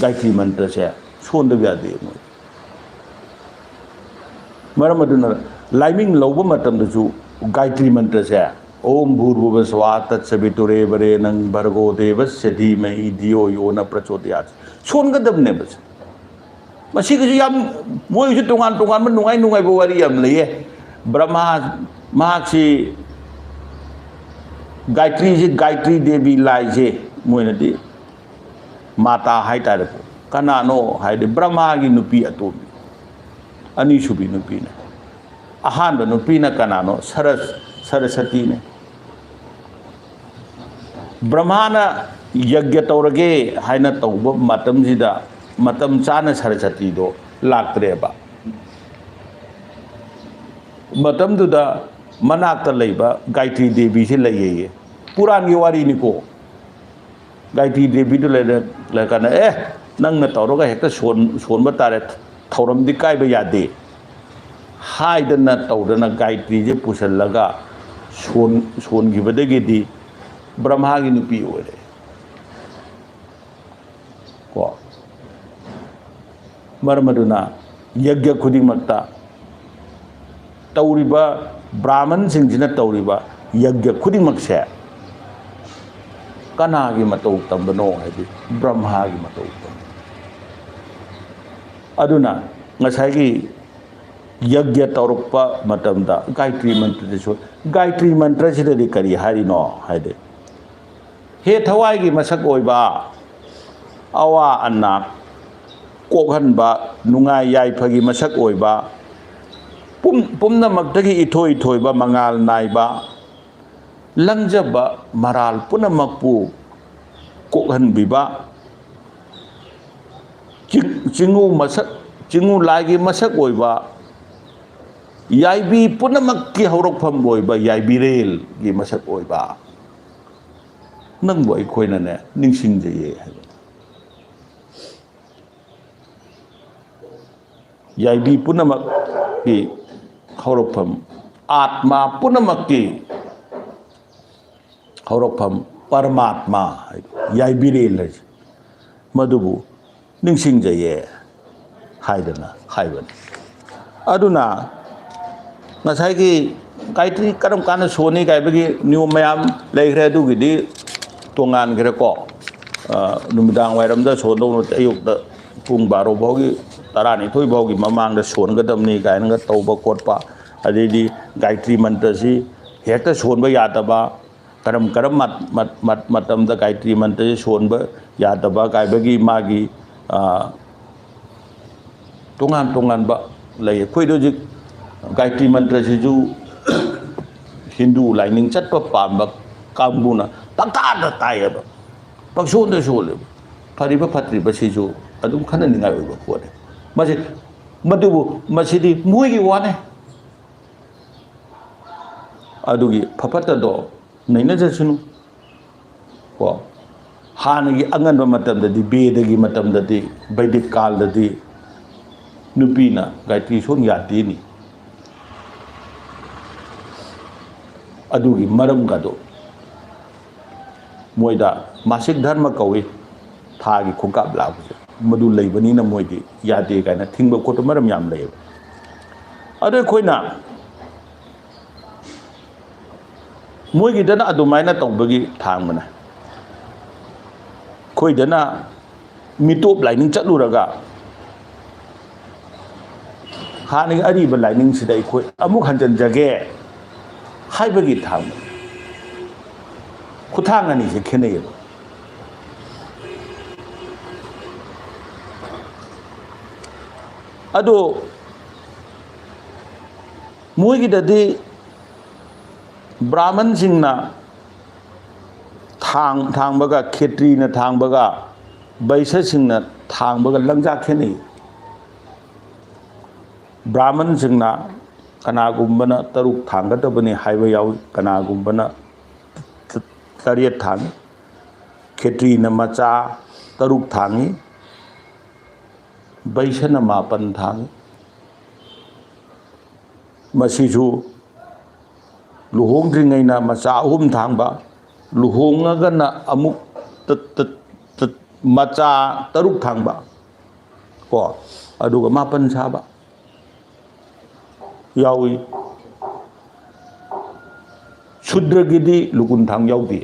गायत्री मंत्र से सोंदब यादे मरम अदुना लाइमिंग लौब मतमदसु गायत्री मंत्र से ओम भूर्भुवः स्वः तत्सवितुरेवरेनं भर्गो देवस्य धीमहि धियो यो न प्रचोदयात् सोनगदबने बस मसिगजु याम मोयजु तोंगान तोंगान मन नुंगाई नुंगाई बो वारी याम लइए ब्रह्मा महासी गायत्री देवी लाइजे मोइनदी माता हाई तारे कनानो हाइदे ब्रह्मा की नुपी अतोबी अनीसुबी नुपी ने अहानब नुपी न कनानो सरस्वती ने ब्रह्माना यज्ञ तौरगे हाइना तौब मतमजिदा मतम चाना सरस्वती दो लाक्तरेबा मतमदुदा मनाक्ता लैबा गायत्री देवी से लइये पुराण की वारी निको गायत्री देवी तो लेकना नंग तौरगा हेक्ता सोनब तारे थौरमदी कायबा यादे हाइदना तौदना गायत्री जे पुसलगा सोनगिबदगिदी ब्रह्मा की नुपी ओरे को मरमदुना यज्ञ खुदिमक्ता तौरिबा ब्राह्मण सिंह तौरिबा यज्ञ खुदिमक्से कना की मतौ तंबनो है ब्रह्मा की मतौ अदुना ngसागी यज्ञ तौरप मतमदा गायत्री मंत्र से गायत्री मंत्र से करी हारिनो हाइदे हे थवाई की मसक ओइबा अवा अन्ना कोहनबा नुंगाई याइफगी मसक ओइबा पुनमक्तगी इथोई इथोइबा मंगाल नाइबा लंजबा मराल पुनमकपु कोहनबिबा चिंगू लागी मसक ओइबा याइबी पुनमक की हौरकफम ओइबा याइबिरेल की मसक ओइबा नंगबो अखोइनने निंसिंजये याइबी पुनमक की हौरकफम आत्मा पुनमक की हौरकफम परमात्मा याइबिरेल मधुबु निंसिंजये हाइदना हाइबन अदुना ngसागी गायत्री करम कान सोनी गायबगी नियम मयाम लेखरे अदुगिदी तोंगान खरे को नुमिदांग वायरमदा सोदौ अयुक्ता पुंग 12 फाउगी 12 फाउगी ममांगदा सोनगदमनी गायनगा तौबा कोटपा अदेदी गायत्री मंत्र सी हेक्ता सोनबा यादबा करम करम मतमदा गायत्री मंत्र सी सोनबा यादबा गायबगी मागी तोंगान तोंगान बा लय खोइदो जिक गायत्री मंत्र से जो हिंदू लाइनिंग चट पाब कांगबुना पक्का तायब पक्षों सोले फरीब फत्रीब से जो अदुम खननिंगाय ओइबा पोने मसे मदुबु मसिदी मोइगी वाने अदुगी फफतदो नैना जसुनु को हानगी अंगन मतमददी बेदगी मतमददी वैदिक कालददी नुपीना गायत्री सोन यादीनी अदुगी मरम गादो मोइदा मासिक धर्म कौई थागी खुकाब लाबसे मदु लैबनी न मोइदी यादे गायना थिंगब खोट मरम याम लैब अदे खोइना मोइगिदना अदुमाइना तौबगी थांगमना खोइदना मिटोप लाइनिंग चलुरगा हानि अरीब लाइनिंग सिदा खोइ अमुक हंजनजगे हाइबगी थांग खुथांग अनि से खेनेय अदो मोइगिददी ब्राह्मण सिंहना थांबगा खेत्रीना थांबगा बैश्य सिंहना थांबगा लंजा खेनेय ब्राह्मण सिंहना कनागुंबना तरुक थांगदबनी हाइबा याव कनागुंबना तरियत थांग खेत्रीना मचा तरुक थांगी बैश्यना मापन थांग मसीजु लुहोंद्रिंगैना मचा अहुम थांबा लुहोंगगना अमुक मचा तरुक थांबा को अदुगा मापन साबा यावी शुद्रगिदी लुकुन थांग यावदी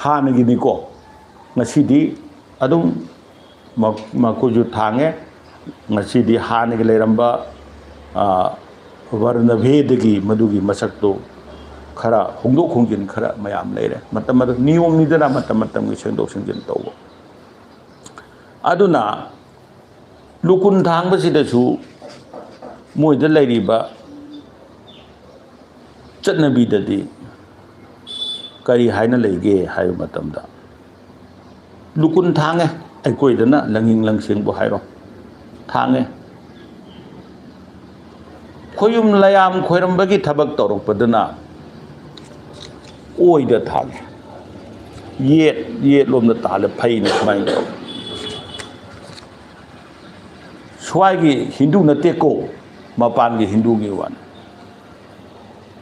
हानगिनी को ngasiदी adum makuju thange ngasiदी हानगी लेरंबा वर्ण भेदगी मधुगी मसक्तो खरा होंदोक होंजिन खरा मयाम लेरे मतम नियम निदना मतम की सेंदोक सेंजिन तौबो अदुना लुकुन थांगबसिदसु मोइदा लेरिबा चटनबीददी करी हाइना लेगे हाय मतमदा लुकुन थांगे अकोइदना लंगिंग लंगसिंगबो हाइरो थांगे खोयुम लयाम खोइरंबगी थबक तौरपदना ओइदा थांगे ये लोमदा ताले फैने सुमाइन तौ स्वाइगी हिंदू नतेको मपान की हिंदू की वन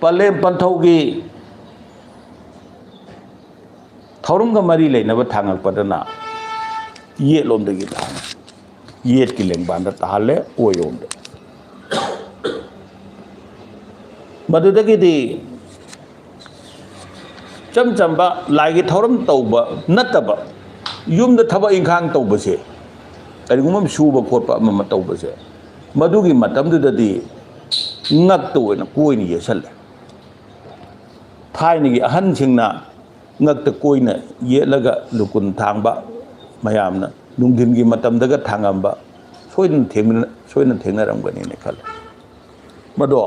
पलेम पंथौगी थौरंग मरी लेनब थांगपदना ये लोमदगी थांग ये की लेंबांदा ताले ओयोम मदुदगी चम चंबा लाइगी थौरम तौबा नतब युमद थबक इंखांग तौबसे करिगुम सूब खोप अमम तौबसे मधुगी मतमदुददी ngakto na koina yesale thaini gi ahan singna ngakta koina yelaga lukun thangba mayamna nungdin gi matam daga thangamba soina thengnaramgani ne khal mado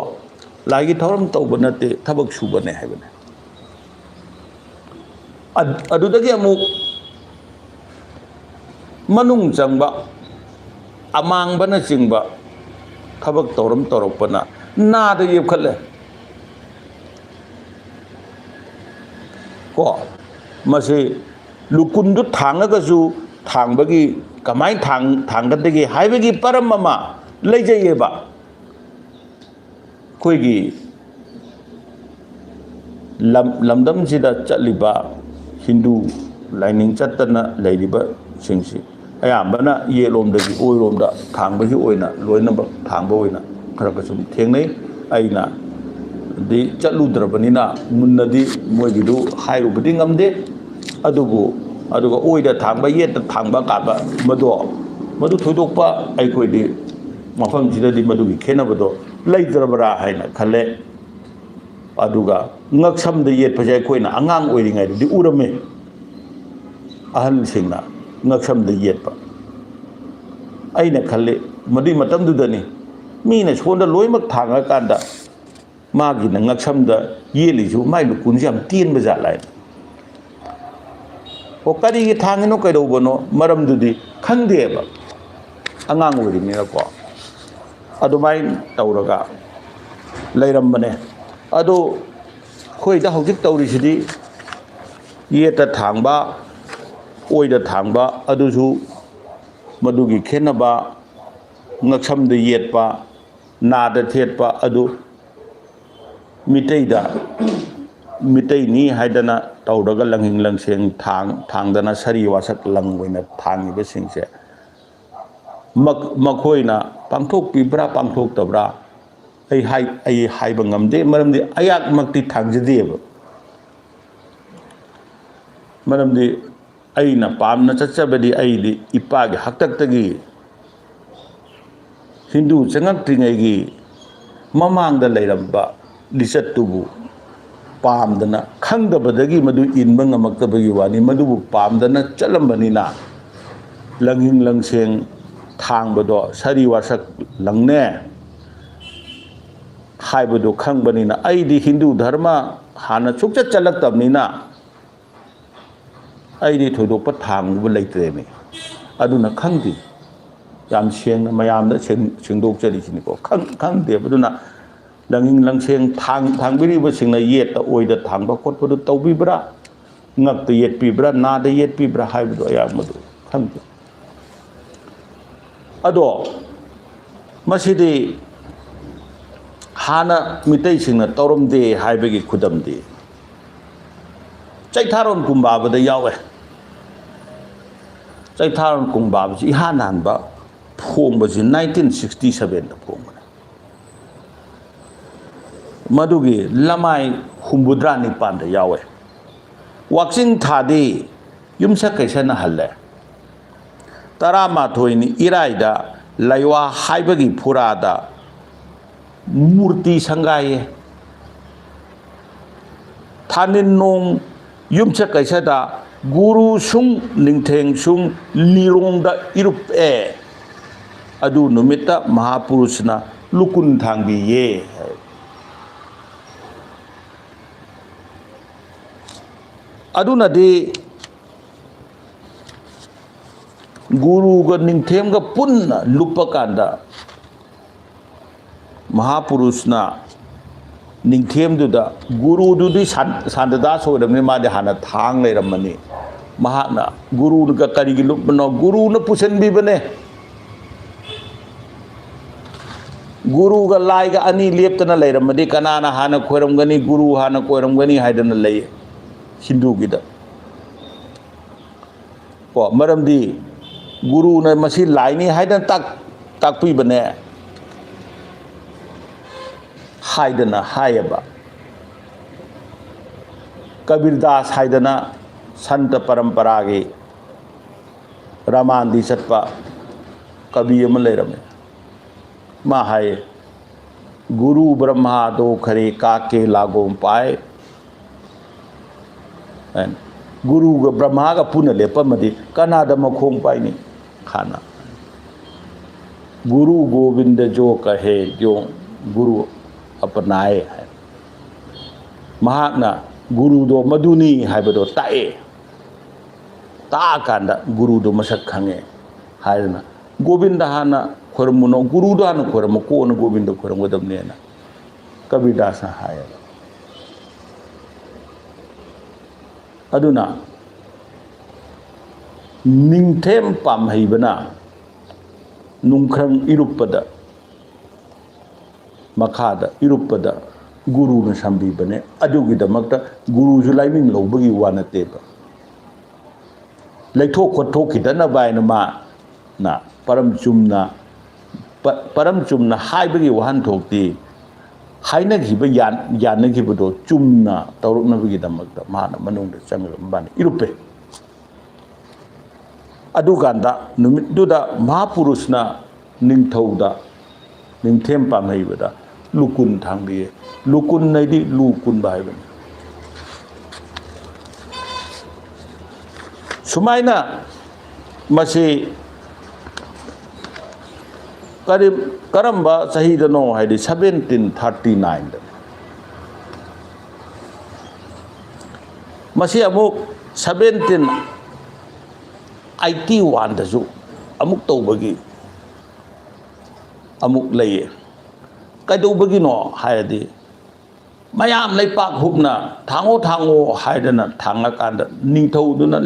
lagi thoram tawba te thabak suba ne haibane adudagi amu manung changba amang bana chingba थबक तौरम तौरपना नाद ये खले को मसे लुकुंदु थांगगसु थांबगी कमाई थांगदगी हाइबगी परम मा लेजयेबा कोइगी लमदम सिदा चलिबा हिंदू लाइनिंग चतना लेरिबा सिंगसी अयाबना ये लोमदगी ओइरोमदा थांबगी ओइना लोइनब थांबो ओइना खरा कसुम थेंगनै आइना दि चलुद्रबनिना मुन्नदी मोइगिदु हाइरुबदि ngamde अदुगा ओइदा थांबा येता थांबा काबा मदु थोइदोकपा आइकोइदि मफम जिददि मदुगी खेनबदो लेइद्रबरा हाइना खले अदुगा ngaksamda yet phajai khoina angang oiringai di urame ahal singna ngaksamda yetpa aina khalle madi matamdudani mina sonda loimak thanga kanda magi na ngaksamda yelisu mai lukun jam tien baja lai o kari gi thangino kaido bono maramdudi khangde ba angang ori ni ko adumai tawraga lairambane ado khoi da hojik tawrisidi yeta thangba ओइदा थांबा अदुसु मदुगी खेनबा ngaksamda yetpa nada thetpa adu mitei ni haidana tawdaga langhing langseng thangdana sari wasak langwaina thangiba singse makhoina पांथोक्पीब्रा पांथोक्तब्रा आई हाइब ngamde maramdi ayakmakti thangjadeeba maramdi aina pamna chachabadi aidi ipagi haktaktagi Hindu changaktringaigi mamangda leiramba lisattubu pamdana khangdabadagi madu inba ngamaktabagi wani madubu pamdana chalambanina langing langseng thangbado sari wasak langne haibado khangbanina aidi Hindu dharma hana chukcha chalaktabnina aidi thoidokpa thangbu leitremi aduna khangdi yam sengna mayamda sengdokjari siniko khangde baduna langing langseng thangbiriba singna yeta oida thangba khotpadu tawbibra ngakta yetpibra nada yetpibra haibado ayamadu khangde ado masidi hana mitai singna tawramde haibagi khudamde chaitharon kumbabada yawe chaitharon kumbabji ihananba phongbasi 1967 da phongbana madugi lamai humbudra nipan da yawe waksin thadi yumsa kaisana halle tarama thoini iraida laiwa haibagi phurada murti sangaye thanin nong yumsa kaisada guru sung ningtheng sung lirongda irup adu numita mahapurusna lukun thangbi ye aduna de guru ga ningthem ga punna lupakanda mahapurusna ningthem duda guru dudi sandada soidamni ma de hana thang leiramani mahakna guru ga karigi lupno guru na pusanbi bane guru ga lai ga ani leptana leiramadi kanana hana khoiramgani guru hana khoiramgani haidana lei Hindu gida ko maramdi guru na masi laini haidan takpi bane haidana hayaba Kabirdas haidana santa parampara ge ramandi satpa kabi ama leirame ma hai guru brahma do khare kake lagom pae guru ga brahma ga puna lepamadi kanada makhong pai ni khana guru govinda jo kahe jo guru apnaye hai mahakna guru do maduni haibado tae ta kanda guru do masak khange haina govinda hana khormuno guru do hana khormu ko na govinda khormu damne na Kabirdas haya aduna ningthem pam haibana nungkrang irupada makhada irupada guru na sambi bane adugi damakta guru ju laiming lobagi wanate ba laithok khothok khidana baina ma na param chumna haibagi wahan thokti haina giba yan giba do chumna tawrukna bagi damakta mana manung da changal bani irupe adu ganda numit duda mahapurusna ningthauda ningthem pamhaibada lukun thangbi lukun naidi lukun bai ban sumaina masi karamba sahida no haidi 1739 da masi amuk 1781 da su amuk tawbagi amuk laye kaidobagi no haidi mayam leipak hubna thango haidana thanga kanda ningthau duna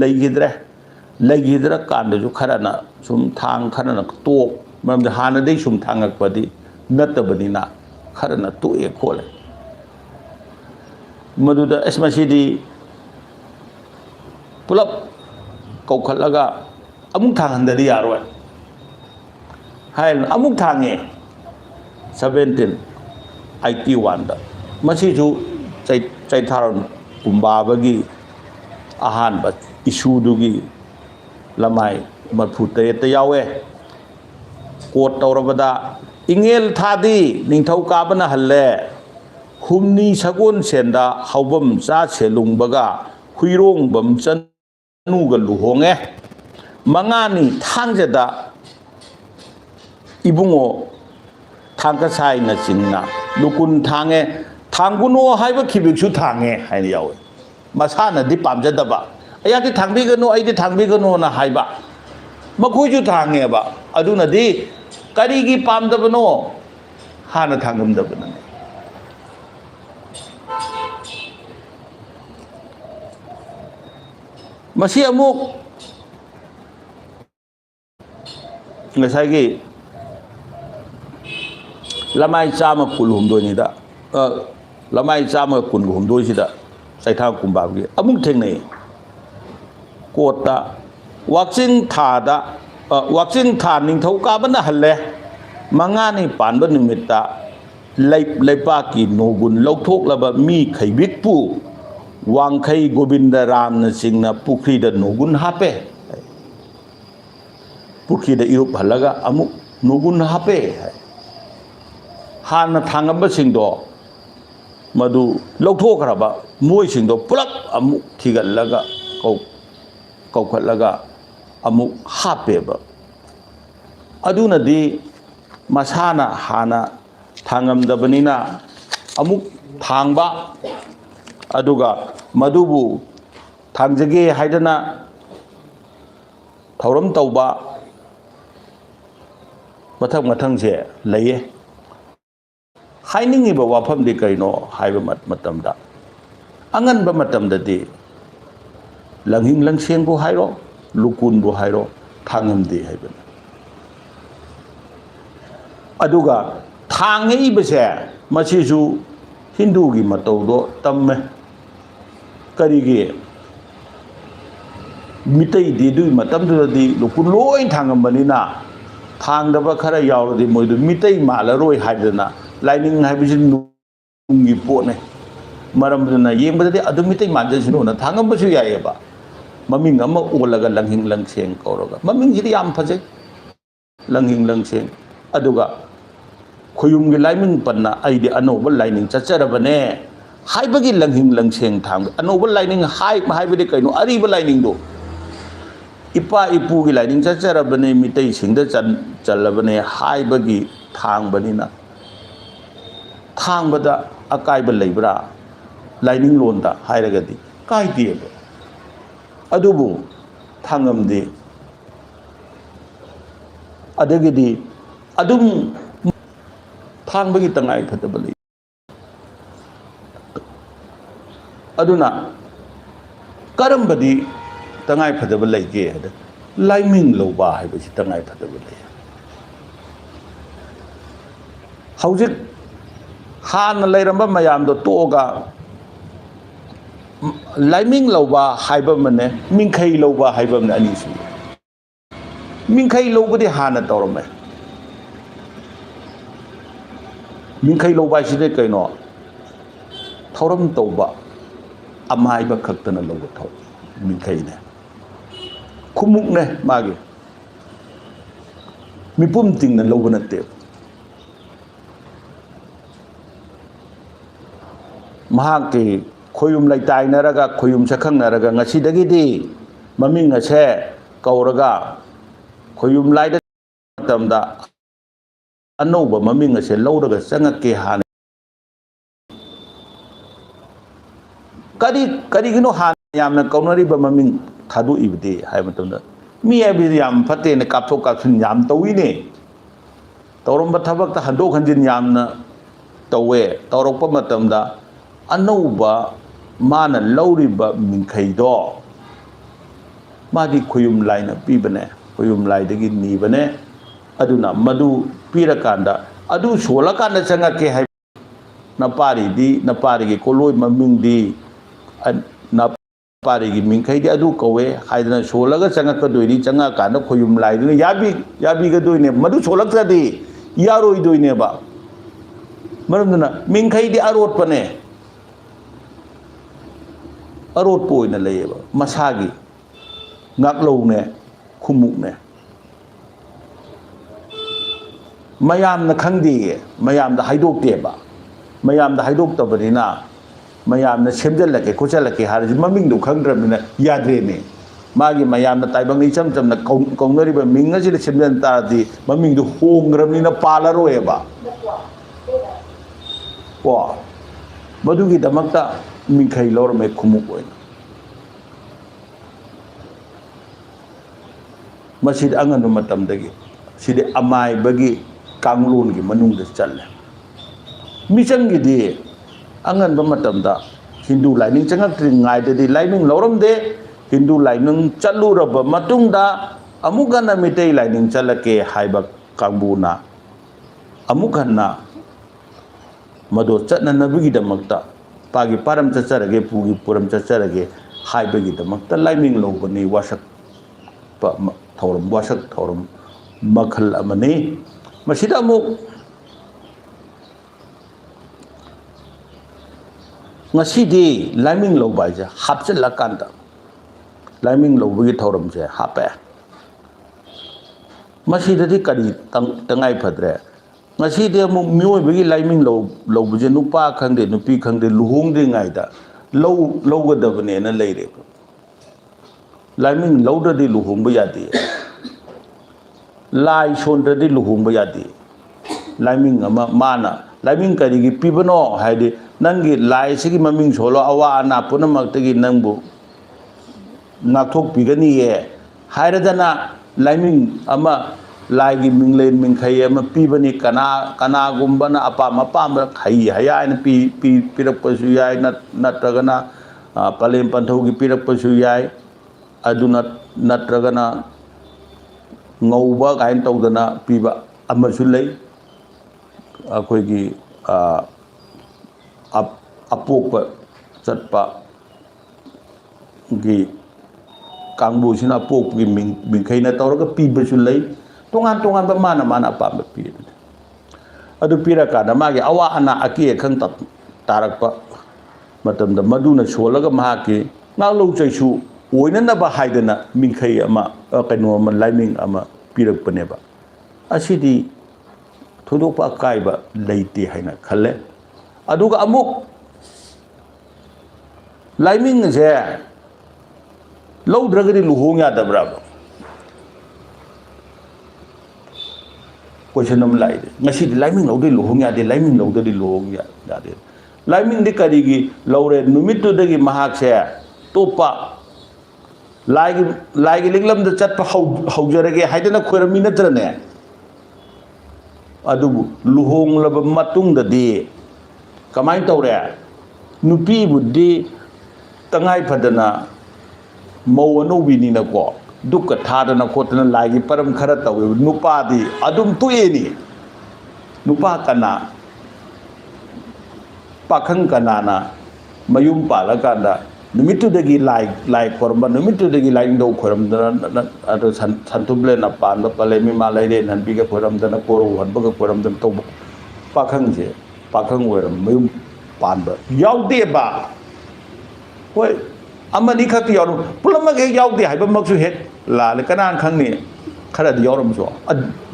leigidra kanda ju kharana sum thang kharana tok mamda hana dei sum thangak padi natabadina kharana to e khole maduda esmasidi pulap kaukhalaga amuk thangandari yaroi hai amuk thange 1781 da masi ju chai tharon kumba bagi ahan ba isu dugi lamai marfute te yawe kot tawrabada ingel thadi ningthau kabana halle humni sagon senda haubam cha selung baga huirong bam chanu ga luhonge mangani thangjada ibungo thangka sai na chingna lukun thange thangguno haiba khibiksu thange haini yawe masana di pamjadaba ayati thangbigano aidi thangbigano na haiba makuju thange ba aduna di karigi pamdabano hana thangamdabana masi amuk ngasagi lamai chama kulhumdoi ni da lamai chama kulhumdoi sida saithang kumbagi amuk thengnei kota wakching thada wakching tha ningthau kabana halle mangani panba nimitta leipa ki nogun lokthok laba mi khaibik pu wangkhai govinda ram na singna pukri da nogun hape pukri da irup halaga amuk nogun hape hana thangamba singdo madu lokthokraba moi singdo pulak amuk thigalaga kaukhatlaga amuk hape ba aduna di masana hana thangamdabanina amuk thangba aduga madubu thangjage haidana thauram tauba mathang se laye hainingi ba wafam di kaino haiba matamda angan ba matamda di langhing langseng bu hairo lukun bu hairo thangam di haibana aduga thangi bese masisu hindu gi mataudo tamme karigi mitai di du matam du di lukun loi thangam banina thangdaba khara yawrodi moidu mitai malaroi haidana lining haibisi nungi pone maramduna yengbadadi adu mitai manjasino na thangam basu yayeba maming ama olaga langhing langseng kauraga maming jidi yam phajai langhing langseng aduga khoyumgi laiming panna aidi anoba lining chacharabane haibagi langhing langseng thang anoba lining haibadi kaino ariba lining do ipa ipu gi lining chacharabane mitai singda chalabane haibagi thangbanina thangbada akaiba leibra lining londa hairagadi kaideba adubu thangamdi adagidi adum thangbagi tangai phataba lei aduna karambadi tangai phataba leige ada laiming loba haibasi tangai phataba lei haujik hana leiramba mayamdo toga laiming loba haiba mane mingkhai loba haiba mane ani su mingkhai lobadi hana tawrame mingkhai loba side kaino thauram tawba amaiba khaktana loba thau mingkhai ne khumuk ne magi mipum tingna loba natte mahaki khoyum laitai naraga khoyum sakhang naraga ngasidagidi maming ase kauraga khoyum laida tamda anoba maming ase lauraga sangake han kari gino han yamna kaunari ba maming thadu ibdi hay matamda mi abi yam phate ne kapthok kapsin yam tawi ne tawramba thabak ta hando khanjin yamna tawe tawrokpa matamda anouba mana lauriba mingkhaido madi khoyum laina pibane khoyum laidagi nibane aduna madu pirakanda adu solakanda changake hay napari gi koloi maming di na पारी मिंखैदी अदु कौवे हाइदना सोलगा चंगकदोइनी चंगा कान खोयुम लाइदुना याबीगदोइने मदु सोलक्तदी यारोइदोइनेबा मरमदना मिंखैदी अरोटपने अरोटपो ओइना लेयेबा मसागी ngaklouने खुमुकने मयामना खंगदी मयामदा हाइदोक्तेबा मयामदा हाइदोक्तबनिना मयामना सेमजलके खोचलके हारजि ममिंगदो खंगद्रमिना याद्रेने मागी मयामना ताइबंग इचम चमना कौनरिबा मिंगजिले सेमजन तादि ममिंगदो होंग्रमिना पालारोएबा को मदुगी दमक्ता मिंखै लौरमे खुमुक ओइना मसीद अंगन मतमदगी सिदे अमाइबगी कांगलोनगी मनुंगदा चल्ले मिचंगिदी अंगन मतमदा हिंदू लाइनिंग चंगक्त्रिंगाइददी लाइनिंग लौरमदे हिंदू लाइनिंग चलुरब मतुंगदा अमुगना मितै लाइनिंग चलके हाइबा कांगबुना अमुगना मदो चटननबगी दमक्ता पागी पारम चचरगे पुगी पुरम चचरगे हाइबगी दमक्ता लाइनिंग लौबनी वासक थौरम वासक थौरम मखल अमनी मसिदा अमुक ngasi लाइमिंग लौबा जे हापचलकांदा लाइमिंग लौबगी थौरम जे हापे मसिददी करी तंगाई फद्रे ngasi de mu मियोबगी लाइमिंग लौबजे नुपा खंगदे नुपी खंगदे लुहोंगद्रिंगाइदा लौगदबने न लेरे लाइमिंग लौददी लुहोंब यादे लाई सोंददी लुहोंब यादे लाइमिंग अमा माना लाइमिंग करिगी पिबनो हाइदे नंगी लाई सिगी ममिंग सोलो अवा अना पुनमक्तगी नंबु नाथोक पिगनिये हाइरदना लाइमिंग अमा लाइगी मिंगलेन मिंखै अमा पिबनी कना गुंबना अपाम अपाम खै हयान पिरपसु याय नत्रगना पलेम पंथौगी पिरपसु याय अदुना नत्रगना ngौबा गाइन तौदना पिबा अमसु लै अखोगी अपोप चटपा गी कांगबुसिना अपोप गी मिंखैना तौरगा पीबसु लै तोंगान तोंगान बा माना माना पाम पी अदु पीरा काना मागे अवा अना अकी खंग तारकपा मतमदा मदुना सोलगा माके नालो चैसु ओइननबा हाइदना मिंखै अमा कैनो अमा लाइमिंग अमा पीरकपनेबा असिदी थोदोपा कायबा लैते हाइना खल्ले अदुगा अमुक लाइमिंग जे लौद्रगदी लुहोंग यादब्रा क्वेश्चन अम लाइदे ngasi लाइमिंग लौदे लुहोंग यादे लाइमिंग लौददी लुहोंग यादे लाइमिंग दि करिगी लौरे नुमितुदगी महाक से तोपा लाइगी लिंगलम द चटपा हौजरगे हाइदना खोरमी नत्रने अदुबु लुहोंग लब मतुंग ददी कमाई तौरे नुपी बुद्धि तंगाई फदना मौ अनौबिनीना को दुख थादना खोतना लाइगी परम खरा तौवे नुपादी अदुम तुएनी नुपा कना पाखंग कनाना मयुम पालकांदा नुमितुदगी लाई खोरम नुमितुदगी लाइंग दौ खोरमदना अदो संतुबलेना पान पलेमी मालाइरे ननबीगा खोरमदना कोरो हनबगा खोरमदना तौ पाखंग जे पाखंग ओरम मयुम पानबा याउदेबा होय अमनी खक्ति याउरम पुलमग हे याउदे हाइबा मक्सु हे लाले कनान खंगनी खरद याउरम सो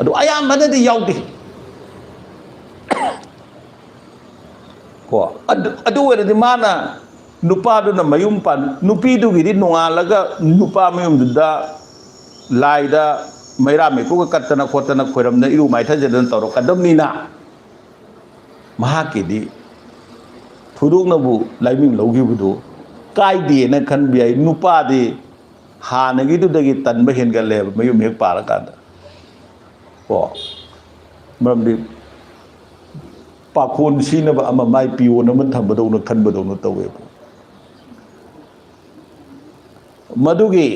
अदो अयामनदि याउदे को अदो ओरदि माना नुपादुना मयुम पान नुपीदुगिदि नोंगालगा नुपा मयुमदुदा लाइदा मैरा मेको कत्तना खोतना खोरमना इरु माइथजदन तौरो कदमनीना महाकेदी थुदुंगनबु लाइमिंग लौगिबुदु कायदेना खनबियाय नुपादि हानगिदुदगी तनबा हेनगले मयुम हेक पालकांदा को मरमदि पाखोन सीनबा अमा माइ पियोन अमा थंबदौना खनबदौना तौवेबु मधुगी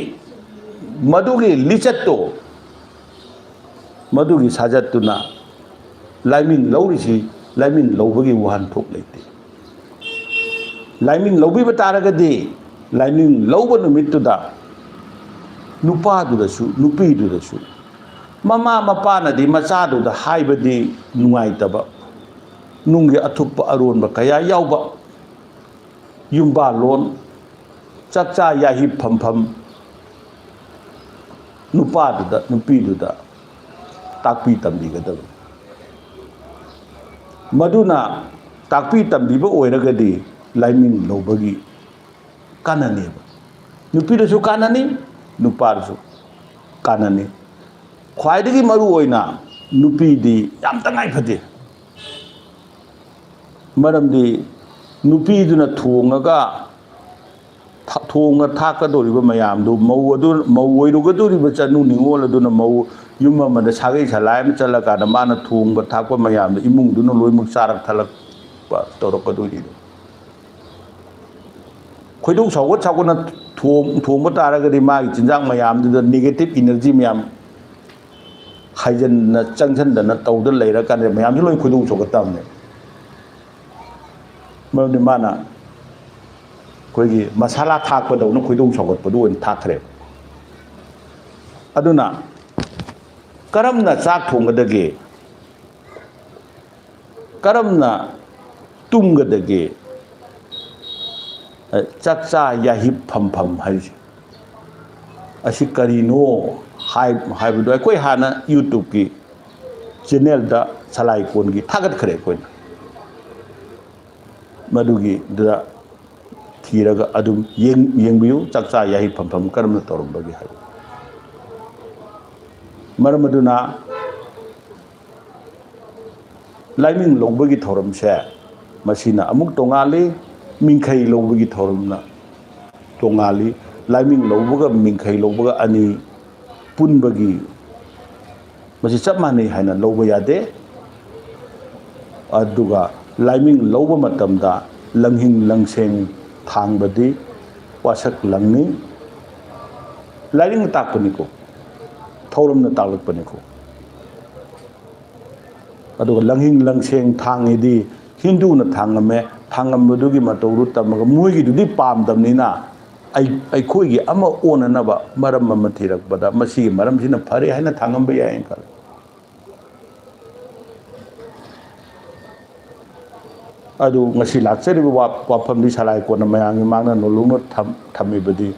लिचत्तो मधुगी साजत्तुना लाइमिंग लौरिसी लाइमिंग लौबगी वहान थोक लेते लाइमिंग लौबी बतारगदी ꯂꯥꯏꯅꯤꯡ ꯂꯧꯕ ꯅꯨꯃꯤꯠꯇꯨꯗ ꯅꯨꯄꯥꯗꯨꯗꯁꯨ ꯅꯨꯄꯤꯗꯨꯗꯁꯨ ꯃꯃꯥ ꯃꯄꯥꯅꯗꯤ ꯃꯆꯥꯗꯨꯗ ꯍꯥꯏꯕꯗꯤ ꯅꯨꯡꯉꯥꯏꯇꯕ ꯅꯨꯡꯒꯤ ꯑꯊꯨꯞꯄ ꯑꯔꯣꯟꯕ ꯀꯌꯥ ꯌꯥꯎꯕ ꯌꯨꯝꯕꯥꯂꯣꯟ ꯆꯥꯛꯆꯥ ꯌꯥꯍꯤꯞ ꯐꯝꯐꯝ ꯅꯨꯄꯥꯗꯨꯗ ꯅꯨꯄꯤꯗꯨꯗ ꯇꯥꯛꯄꯤ ꯇꯝꯕꯤꯒꯗꯕꯅꯤ ꯃꯗꯨꯅ ꯇꯥꯛꯄꯤ ꯇꯝꯕꯤꯕ ꯑꯣꯏꯔꯒꯗꯤ ꯂꯥꯏꯅꯤꯡ ꯂꯧꯕꯒꯤ ꯀꯥꯟꯅꯅꯦꯕ ꯅꯨꯄꯤꯗꯁꯨ ꯀꯥꯟꯅꯅꯤ ꯅꯨꯄꯥꯗꯁꯨ ꯀꯥꯟꯅꯅꯤ ꯈ꯭ꯋꯥꯏꯗꯒꯤ ꯃꯔꯨ ꯑꯣꯏꯅ ꯅꯨꯄꯤꯗꯤ ꯌꯥꯝ ꯇꯉꯥꯏ ꯐꯗꯦ ꯃꯔꯝꯗꯤ ꯅꯨꯄꯤꯗꯨꯅ ꯊꯣꯡꯉ ꯊꯥꯛꯀꯗꯧꯔꯤꯕ ꯃꯌꯥꯝꯗꯨ ꯃꯧ ꯑꯣꯏꯔꯨꯒꯗꯧꯔꯤꯕ ꯆꯅꯨ ꯅꯤꯉꯣꯜ ꯑꯗꯨꯅ ꯃꯧ ꯌꯨꯝ ꯑꯃꯗ ꯁꯥꯒꯩ ꯁꯂꯥꯏ ꯑꯃ ꯆꯠꯂꯀꯥꯟꯗ ꯃꯥꯅ ꯊꯣꯡꯕ ꯊꯥꯛꯄ ꯃꯌꯥꯝꯗꯣ ꯏꯃꯨꯡꯗꯨꯅ ꯂꯣꯏꯅꯃꯛ ꯆꯥꯔꯛ ꯊꯜꯂꯛꯄ ꯇꯧꯔꯛꯀꯗꯣꯏꯅꯤ ꯈꯣꯏꯗꯧ ꯁꯥꯎꯒꯠꯅ ꯊꯣꯡꯕ ꯇꯥꯔꯒꯗꯤ ꯃꯥꯒꯤ ꯆꯤꯟꯖꯥꯛ ꯃꯌꯥꯝꯗꯨꯗ ꯅꯦꯒꯦꯇꯤꯚ ꯏꯅꯔꯖꯤ ꯃꯌꯥꯝ ꯍꯥꯏꯖꯟꯅ ꯆꯪꯁꯤꯟꯗꯅ ꯇꯧꯗ ꯂꯩꯔꯀꯥꯟꯗ ꯃꯌꯥꯝꯁꯨ ꯂꯣꯏ ꯈꯣꯏꯗꯧ ꯁꯥꯎꯒꯠꯇꯕꯅꯦ ꯃꯔꯝꯗꯤ ꯃꯥꯅ ꯑꯩꯈꯣꯏꯒꯤ ꯃꯁꯥꯂꯥ ꯊꯥꯛꯄꯗꯧꯅ ꯈꯣꯏꯗꯧ ꯁꯥꯎꯒꯠꯄꯗꯨ ꯑꯣꯏꯅ ꯊꯥꯛꯈ꯭ꯔꯦ ꯑꯗꯨꯅ ꯀꯔꯝꯅ ꯆꯥꯛ ꯊꯣꯡꯒꯗꯒꯦ ꯀꯔꯝꯅ ꯇꯨꯝꯒꯗꯒꯦ ꯆꯥꯛꯆꯥ ꯌꯥꯍꯤꯞ ꯐꯝꯐꯝ ꯍꯥꯏꯔꯤꯁꯦ ꯑꯁꯤ ꯀꯔꯤꯅꯣ ꯍꯥꯏꯕꯗꯣ ꯑꯩꯈꯣꯏ ꯍꯥꯟꯅ ꯌꯨꯇꯨꯕꯀꯤ ꯆꯦꯅꯦꯜꯗ ꯁꯂꯥꯏꯀꯣꯟꯒꯤ ꯊꯥꯒꯠꯈ꯭ꯔꯦ ꯑꯩꯈꯣꯏꯅ ꯃꯗꯨꯒꯤꯗꯨꯗ ꯊꯤꯔꯒ ꯑꯗꯨꯝ ꯌꯦꯡꯕꯤꯌꯨ ꯆꯥꯛꯆꯥ ꯌꯥꯍꯤꯞ ꯐꯝꯐꯝ ꯀꯔꯝꯅ ꯇꯧꯔꯝꯕꯒꯦ ꯍꯥꯏꯕ ꯃꯔꯝ ꯑꯗꯨꯅ ꯂꯥꯏꯃꯤꯡ ꯂꯧꯕꯒꯤ ꯊꯧꯔꯝꯁꯦ ꯃꯁꯤꯅ ꯑꯃꯨꯛ ꯇꯣꯉꯥꯜꯂꯤ ꯃꯤꯡꯈꯩ ꯂꯧꯕꯒꯤ ꯊꯧꯔꯝꯅ ꯇꯣꯉꯥꯜꯂꯤ ꯂꯥꯏꯃꯤꯡ ꯂꯧꯕꯒ ꯃꯤꯡꯈꯩ ꯂꯧꯕꯒ ꯑꯅꯤ ꯄꯨꯟꯕꯒꯤ ꯃꯁꯤ ꯆꯞ ꯃꯥꯟꯅꯩ ꯍꯥꯏꯅ ꯂꯧꯕ ꯌꯥꯗꯦ ꯑꯗꯨꯒ ꯂꯥꯏꯃꯤꯡ ꯂꯧꯕ ꯃꯇꯝꯗ ꯂꯪꯍꯤꯡ ꯂꯪꯁꯦꯡ ꯊꯥꯡꯕꯗꯤ ꯋꯥꯁꯛ ꯂꯪꯅꯤ ꯂꯥꯏꯔꯤꯛꯅ ꯇꯥꯛꯄꯅꯤꯀꯣ ꯊꯧꯔꯝꯅ ꯇꯥꯛꯂꯛꯄꯅꯤꯀꯣ ꯑꯗꯨꯒ ꯂꯪꯍꯤꯡ ꯂꯪꯁꯦꯡ ꯊꯥꯡꯉꯤꯗꯤ ꯍꯤꯟꯗꯨꯅ ꯊꯥꯡꯉꯝꯕꯗꯨꯒꯤ ꯃꯇꯧꯗꯨ ꯇꯝꯃꯒ ꯃꯣꯏꯒꯤꯗꯨꯗꯤ ꯄꯥꯝꯗꯕꯅꯤꯅ ꯑꯩꯈꯣꯏꯒꯤ ꯑꯃ ꯑꯣꯟꯅꯅꯕ ꯃꯔꯝ ꯑꯃ ꯊꯤꯔꯛꯄꯗ ꯃꯁꯤꯒꯤ ꯃꯔꯝꯁꯤꯅ ꯐꯔꯦ ꯍꯥꯏꯅ ꯊꯥꯡꯉꯝꯕ ꯌꯥꯏꯅ ꯈꯜꯂꯤ ꯑꯗꯨ ꯉꯁꯤ ꯂꯥꯛꯆꯔꯤꯕ ꯋꯥꯐꯝꯗꯤ ꯁꯂꯥꯏꯀꯣꯟꯅ ꯃꯌꯥꯝꯒꯤ ꯃꯥꯡꯗ ꯅꯣꯜꯂꯨꯛꯅ ꯊꯝꯃꯤꯕꯗꯤ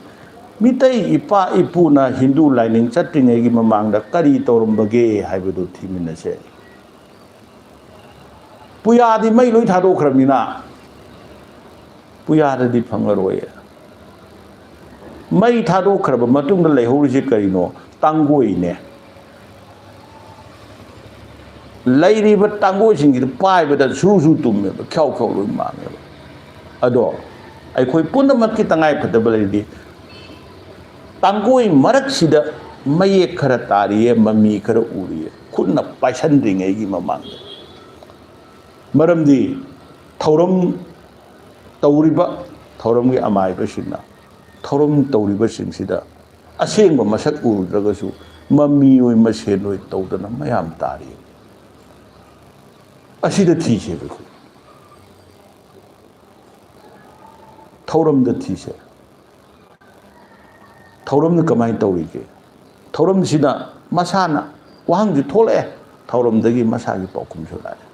ꯃꯤꯇꯩ ꯏꯄꯥ ꯏꯄꯨꯅ ꯍꯤꯟꯗꯨ ꯂꯥꯏꯅꯤꯡ ꯆꯠꯇ꯭ꯔꯤꯉꯩꯒꯤ ꯃꯃꯥꯡꯗ ꯀꯔꯤ ꯇꯧꯔꯝꯕꯒꯦ ꯍꯥꯏꯕꯗꯨ ꯊꯤꯃꯤꯟꯅꯁꯦ ꯄꯨꯌꯥꯗꯤ ꯃꯩ ꯂꯣꯏ ꯊꯥꯗꯣꯛꯈ꯭ꯔꯕꯅꯤꯅ ꯄꯨꯌꯥꯗꯗꯤ ꯐꯪꯉꯔꯣꯏ ꯃꯩ ꯊꯥꯗꯣꯛꯈ꯭ꯔꯕ ꯃꯇꯨꯡꯗ ꯂꯩꯍꯧꯔꯤꯁꯤ ꯀꯔꯤꯅꯣ ꯇꯥꯡꯒꯣꯏꯅꯦ ꯂꯩꯔꯤꯕ ꯇꯥꯡꯒꯣꯏꯁꯤꯡꯁꯤꯗ ꯄꯥꯏꯕꯗ ꯁꯨ ꯇꯨꯝꯃꯦꯕ ꯈ꯭याꯎ ꯂꯣꯏ ꯃꯥꯡꯉꯦꯕ ꯑꯗꯣ ꯑꯩꯈꯣꯏ ꯄꯨꯝꯅꯃꯛꯀꯤ ꯇꯉꯥꯏ ꯐꯗꯕ ꯂꯩꯔꯗꯤ ꯇꯥꯡꯒꯣꯏ ꯃꯔꯛꯁꯤꯗ ꯃꯌꯦꯛ ꯈꯔ ꯇꯥꯔꯤꯌꯦ ꯃꯃꯤ ꯈꯔ ꯎꯔꯤꯌꯦ ꯈꯨꯠꯅ ꯄꯥꯏꯁꯟꯗ꯭ꯔꯤꯉꯩꯒꯤ ꯃꯃꯥꯡꯗ ꯃꯔꯝꯗꯤ ꯊꯧꯔꯝ ꯇꯧꯔꯤꯕ ꯊꯧꯔꯝꯒꯤ ꯑꯃꯥꯏꯕꯁꯤꯡꯅ ꯊꯧꯔꯝ ꯇꯧꯔꯤꯕꯁꯤꯡꯁꯤꯗ ꯑꯁꯦꯡꯕ ꯃꯁꯛ ꯎꯔꯨꯗ꯭ꯔꯒꯁꯨ ꯃꯃꯤ ꯑꯣꯏ ꯃꯁꯦꯟ ꯑꯣꯏ ꯇꯧꯗꯅ ꯃꯌꯥꯝ ꯇꯥꯔꯤ ꯑꯁꯤꯗ ꯊꯤꯁꯦꯕ ꯑꯩꯈꯣꯏ ꯊꯧꯔꯝꯗ ꯊꯤꯁꯦ ꯊꯧꯔꯝꯅ ꯀꯃꯥꯏꯅ ꯇꯧꯔꯤꯒꯦ ꯊꯧꯔꯝꯁꯤꯅ ꯃꯁꯥꯅ ꯋꯥꯍꯪꯁꯤ ꯊꯣꯛꯂꯛꯑꯦ ꯊꯧꯔꯝꯗꯒꯤ ꯃꯁꯥꯒꯤ ꯄꯥꯎꯈꯨꯝꯁꯨ ꯂꯥꯛꯑꯦ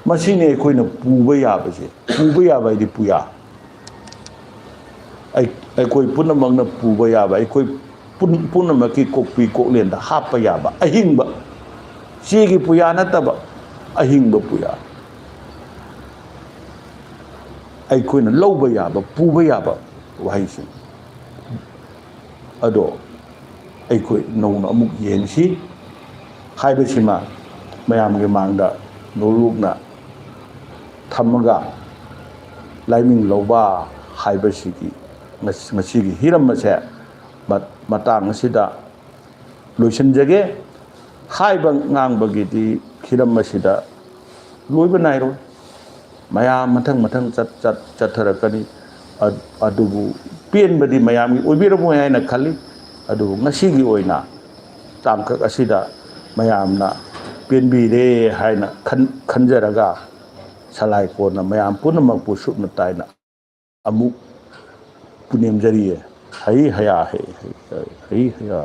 ꯃꯁꯤꯅꯦ ꯑꯩꯈꯣꯏꯅ ꯄꯨꯕ ꯌꯥꯕꯁꯦ ꯄꯨꯕ ꯌꯥꯕ ꯍꯥꯏꯗꯤ ꯄꯨꯌꯥ ꯑꯩꯈꯣꯏ ꯄꯨꯝꯅꯃꯛꯅ ꯄꯨꯕ ꯌꯥꯕ ꯑꯩꯈꯣꯏ ꯄꯨꯝꯅꯃꯛꯀꯤ ꯀꯣꯛꯄꯤ ꯀꯣꯛꯂꯦꯟꯗ ꯍꯥꯞꯄ ꯌꯥꯕ ꯑꯍꯤꯡꯕ ꯆꯦꯒꯤ ꯄꯨꯌꯥ ꯅꯠꯇꯕ ꯑꯍꯤꯡꯕ ꯄꯨꯌꯥ ꯑꯩꯈꯣꯏꯅ ꯂꯧꯕ ꯌꯥꯕ ꯄꯨꯕ ꯌꯥꯕ ꯋꯥꯍꯩꯁꯤꯡ ꯑꯗꯣ ꯑꯩꯈꯣꯏ ꯅꯧꯅ ꯑꯃꯨꯛ ꯌꯦꯡꯁꯤ ꯍꯥꯏꯕꯁꯤꯃ ꯃꯌꯥꯝꯒꯤ ꯃꯥꯡꯗ ꯅꯣꯂꯨꯛꯅ ꯊꯝꯃꯒ ꯂꯥꯏꯃꯤꯡ ꯂꯧꯕ ꯍꯥꯏꯕꯁꯤꯒꯤ ꯉꯁꯤꯒꯤ ꯍꯤꯔꯝ ꯑꯁꯦ ꯃꯇꯥꯡ ꯑꯁꯤꯗ ꯂꯣꯏꯁꯤꯟꯖꯒꯦ ꯍꯥꯏꯕ ꯉꯥꯡꯕꯒꯤꯗꯤ ꯍꯤꯔꯝ ꯑꯁꯤꯗ ꯂꯣꯏꯕ ꯅꯥꯏꯔꯣꯏ ꯃꯌꯥꯝ ꯃꯊꯪ ꯆꯠꯊꯔꯛꯀꯅꯤ ꯑꯗꯨꯕꯨ ꯄꯦꯟꯕꯗꯤ ꯃꯌꯥꯝꯒꯤ ꯑꯣꯏꯕꯤꯔꯝꯃꯣꯏ ꯍꯥꯏꯅ ꯈꯜꯂꯤ ꯑꯗꯨꯕꯨ ꯉꯁꯤꯒꯤ ꯑꯣꯏꯅ ꯇꯥꯡꯀꯛ ꯑꯁꯤꯗ ꯃꯌꯥꯝꯅ ꯄꯦꯟꯕꯤꯔꯦ ꯍꯥꯏꯅ ꯈꯟꯖꯔꯒ salai kona mayam punamagpu supna taina amuk punemjariye hai haya hai haya